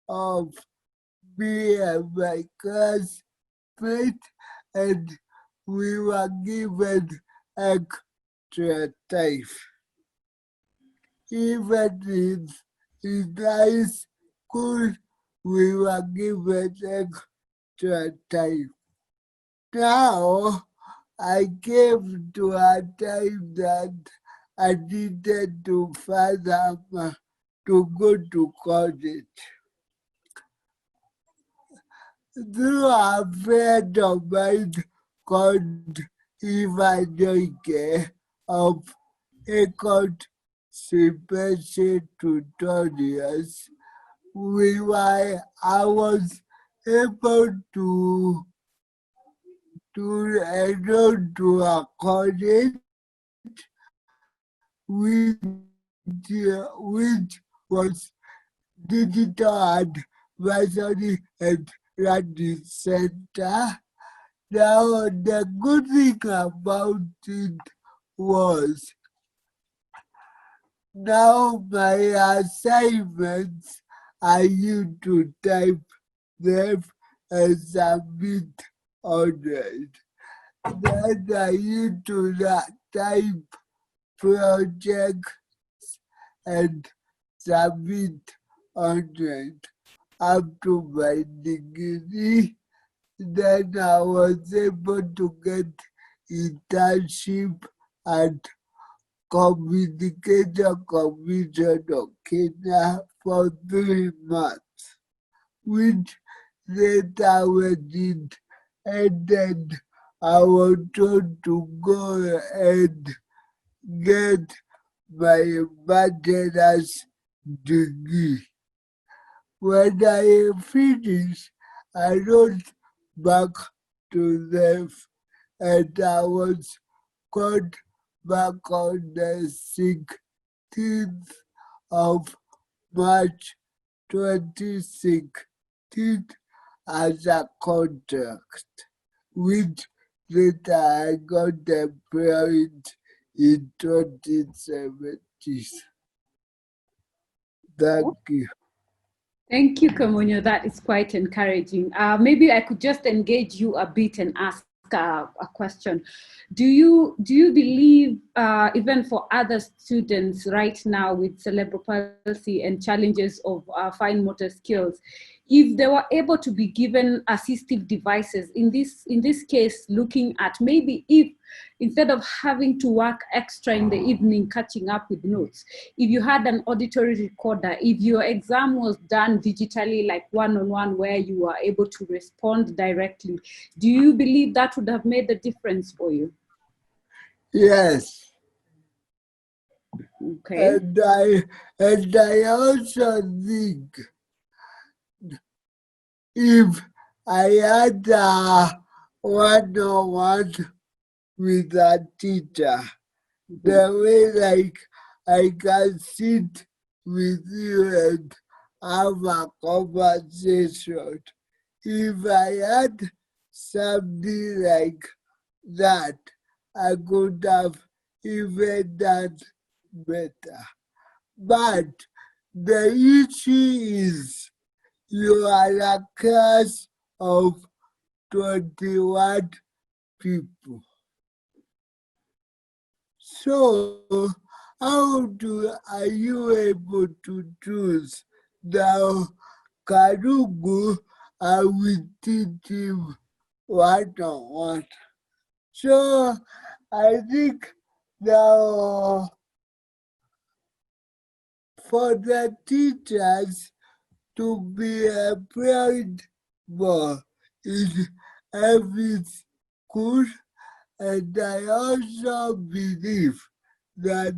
of me and my classmate, and we were given extra time. Even in high school, we were given extra time. Now, I came to a time that I needed to to go to college. Through a friend of mine called Eva Joyke of Ecot Special Tutorials, I was able to to enroll to a college which was digital advisory and learning center. Now, the good thing about it was now my assignments I used to type them and submit online. Then I used to type projects and submit online up to my degree. Then I was able to get internship at Communication Commission of Kenya for 3 months, which later when it ended, I was told to go and get my bachelor's degree. When I finished, I wrote back to them and I was called back on the 16th of March 2016 as a contract, which later I got employed in 2017. Thank you. Thank you, Kamunyo. That is quite encouraging. Maybe I could just engage you a bit and ask a question. Do you believe, even for other students right now with cerebral palsy and challenges of fine motor skills, if they were able to be given assistive devices, in this case, looking at maybe if instead of having to work extra in the evening catching up with notes, if you had an auditory recorder, if your exam was done digitally, like one-on-one, where you were able to respond directly, do you believe that would have made a difference for you? Yes. Okay. And I also think if I had a one-on-one with a teacher, the way like I can sit with you and have a conversation. If I had something like that, I could have even done better. But the issue is you are a class of 21 people. So, how are you able to choose the Karugu I will teach him one-on-one? So, I think now for the teachers to be employed more in every school, and I also believe that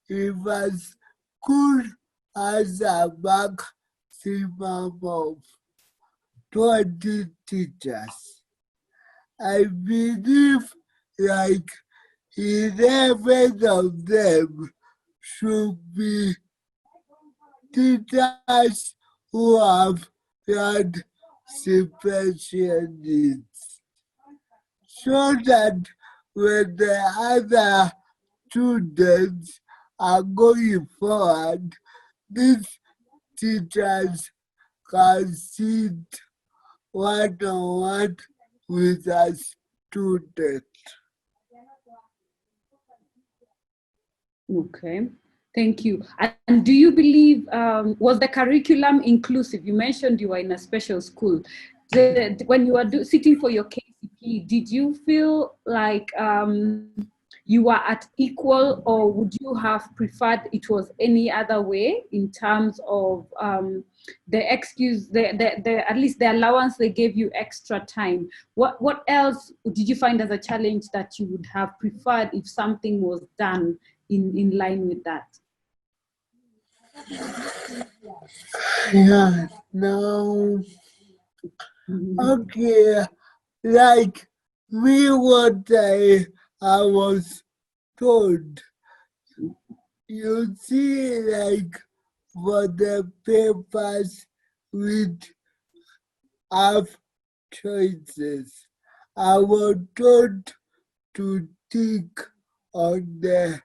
if a school has a maximum of 20 teachers, I believe like 11 of them should be teachers who have had special needs, so that when the other students are going forward, these teachers can sit one-on-one with a student. Okay, thank you. And do you believe, was the curriculum inclusive? You mentioned you were in a special school. When you were sitting for your KCP, did you feel like you were at equal, or would you have preferred it was any other way in terms of the excuse, at least the allowance they gave you extra time? What else did you find as a challenge that you would have preferred if something was done in line with that? Yeah, no. Okay, like me what I was told. You see, like for the papers with have choices, I was told to tick on the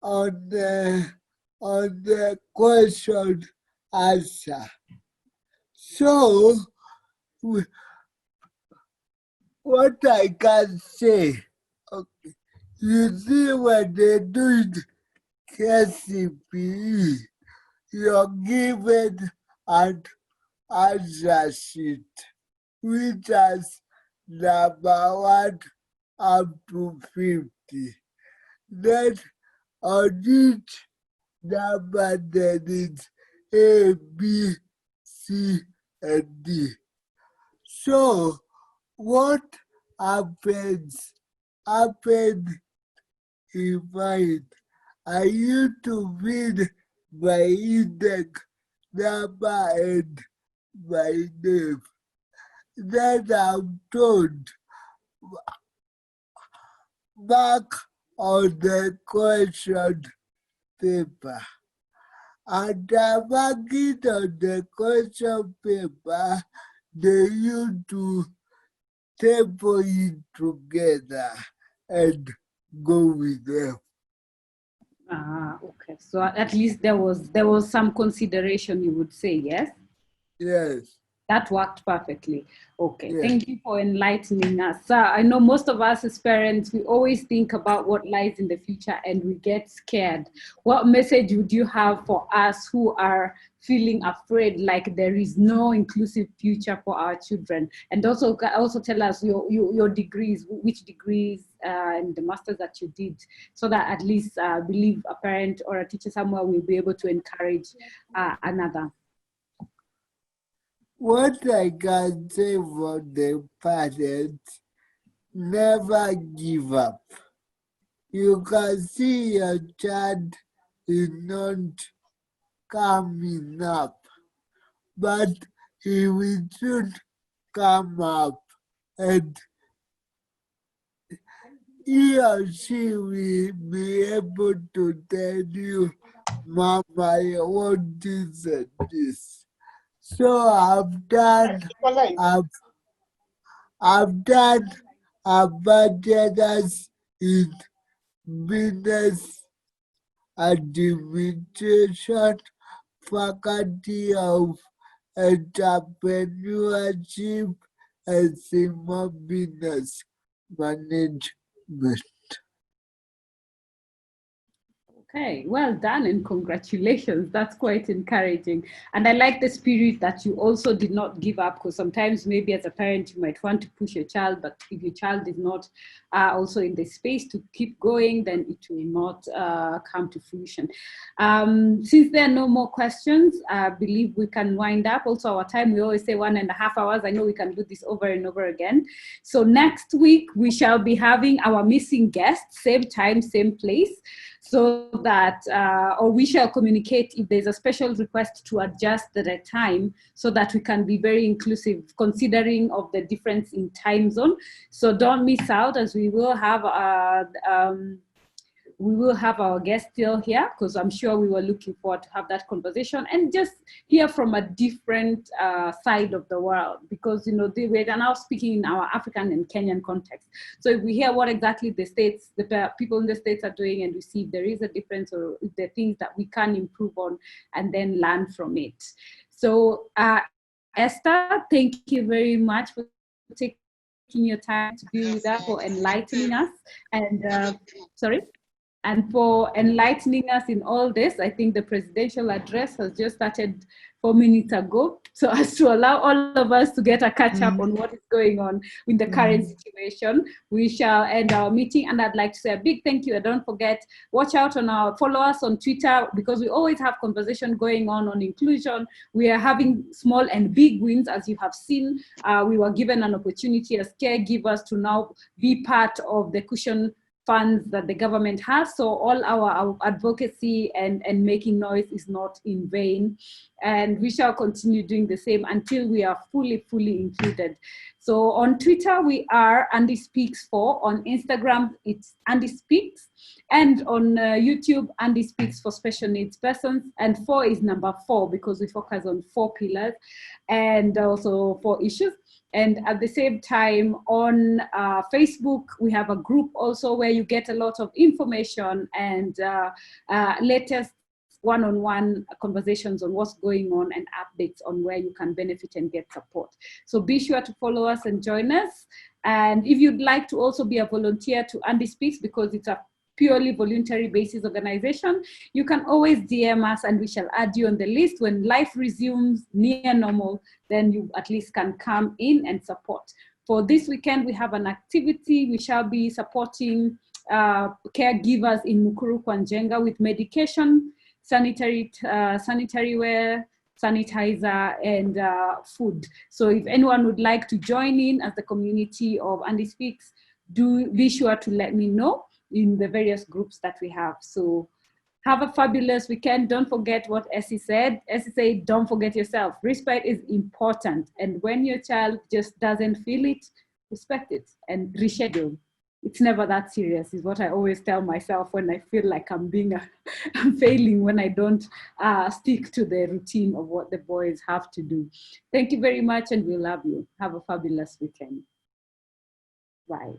on the on the question answer. So what I can say, okay, you see when they do KCPE, you're given an answer sheet, which has number 1 up to 50. Then on each number there is A, B, C, and D. So what happens in mind? I used to read my index number and my name. Then I'm told back on the question paper. And I mark it on the question paper, they used to tape it together and go with them. Ah, okay. So at least there was some consideration, you would say, yes? Yes. That worked perfectly. Okay, Yeah. Thank you for enlightening us. I know most of us as parents, we always think about what lies in the future and we get scared. What message would you have for us who are feeling afraid, like there is no inclusive future for our children? And also tell us your degrees, which degrees and the masters that you did, so that at least I believe a parent or a teacher somewhere will be able to encourage another. What I can say for the parents, never give up. You can see your child is not coming up, but he will soon come up and he or she will be able to tell you, Mama, I want this and this. So I've done a bachelor's in business administration, faculty of entrepreneurship and small business management. Okay, well done and congratulations. That's quite encouraging. And I like the spirit that you also did not give up, because sometimes maybe as a parent you might want to push your child, but if your child is not also in the space to keep going, then it will not come to fruition. Since there are no more questions, I believe we can wind up. Also our time, we always say 1.5 hours. I know we can do this over and over again. So next week we shall be having our missing guest, same time, same place, so that, or we shall communicate if there's a special request to adjust the time so that we can be very inclusive, considering of the difference in time zone. So don't miss out, as we will have our guest still here, because I'm sure we were looking forward to have that conversation and just hear from a different side of the world, because we are now speaking in our African and Kenyan context. So if we hear what exactly the people in the States are doing, and we see if there is a difference or if there are things that we can improve on, and then learn from it. So Esther, thank you very much for taking your time to be with us, for enlightening us, and and for enlightening us in all this. I think the presidential address has just started 4 minutes ago, so as to allow all of us to get a catch up on what is going on in the current situation. We shall end our meeting, and I'd like to say a big thank you. And don't forget, follow us on Twitter, because we always have conversation going on inclusion. We are having small and big wins, as you have seen. We were given an opportunity as caregivers to now be part of the cushion funds that the government has. So all our advocacy and making noise is not in vain. And we shall continue doing the same until we are fully included. So on Twitter, we are Andy Speaks 4. On Instagram, it's Andy Speaks. And on YouTube, Andy Speaks for Special Needs Persons. And 4 is number 4 because we focus on 4 pillars and also 4 issues. And at the same time, on Facebook, we have a group also where you get a lot of information and latest one-on-one conversations on what's going on and updates on where you can benefit and get support. So be sure to follow us and join us. And if you'd like to also be a volunteer to Andy Speaks, because it's a purely voluntary basis organization, you can always DM us and we shall add you on the list. When life resumes near normal, then you at least can come in and support. For this weekend, we have an activity. We shall be supporting caregivers in Mukuru Kwanjenga with medication, sanitary wear, sanitizer, and food. So if anyone would like to join in as the community of Andy Speaks, do be sure to let me know in the various groups that we have. So have a fabulous weekend. Don't forget what Essie said. Essie said, don't forget yourself. Respect is important. And when your child just doesn't feel it, respect it and reschedule. It's never that serious, is what I always tell myself when I feel like I'm failing when I don't stick to the routine of what the boys have to do. Thank you very much, and we love you. Have a fabulous weekend. Bye.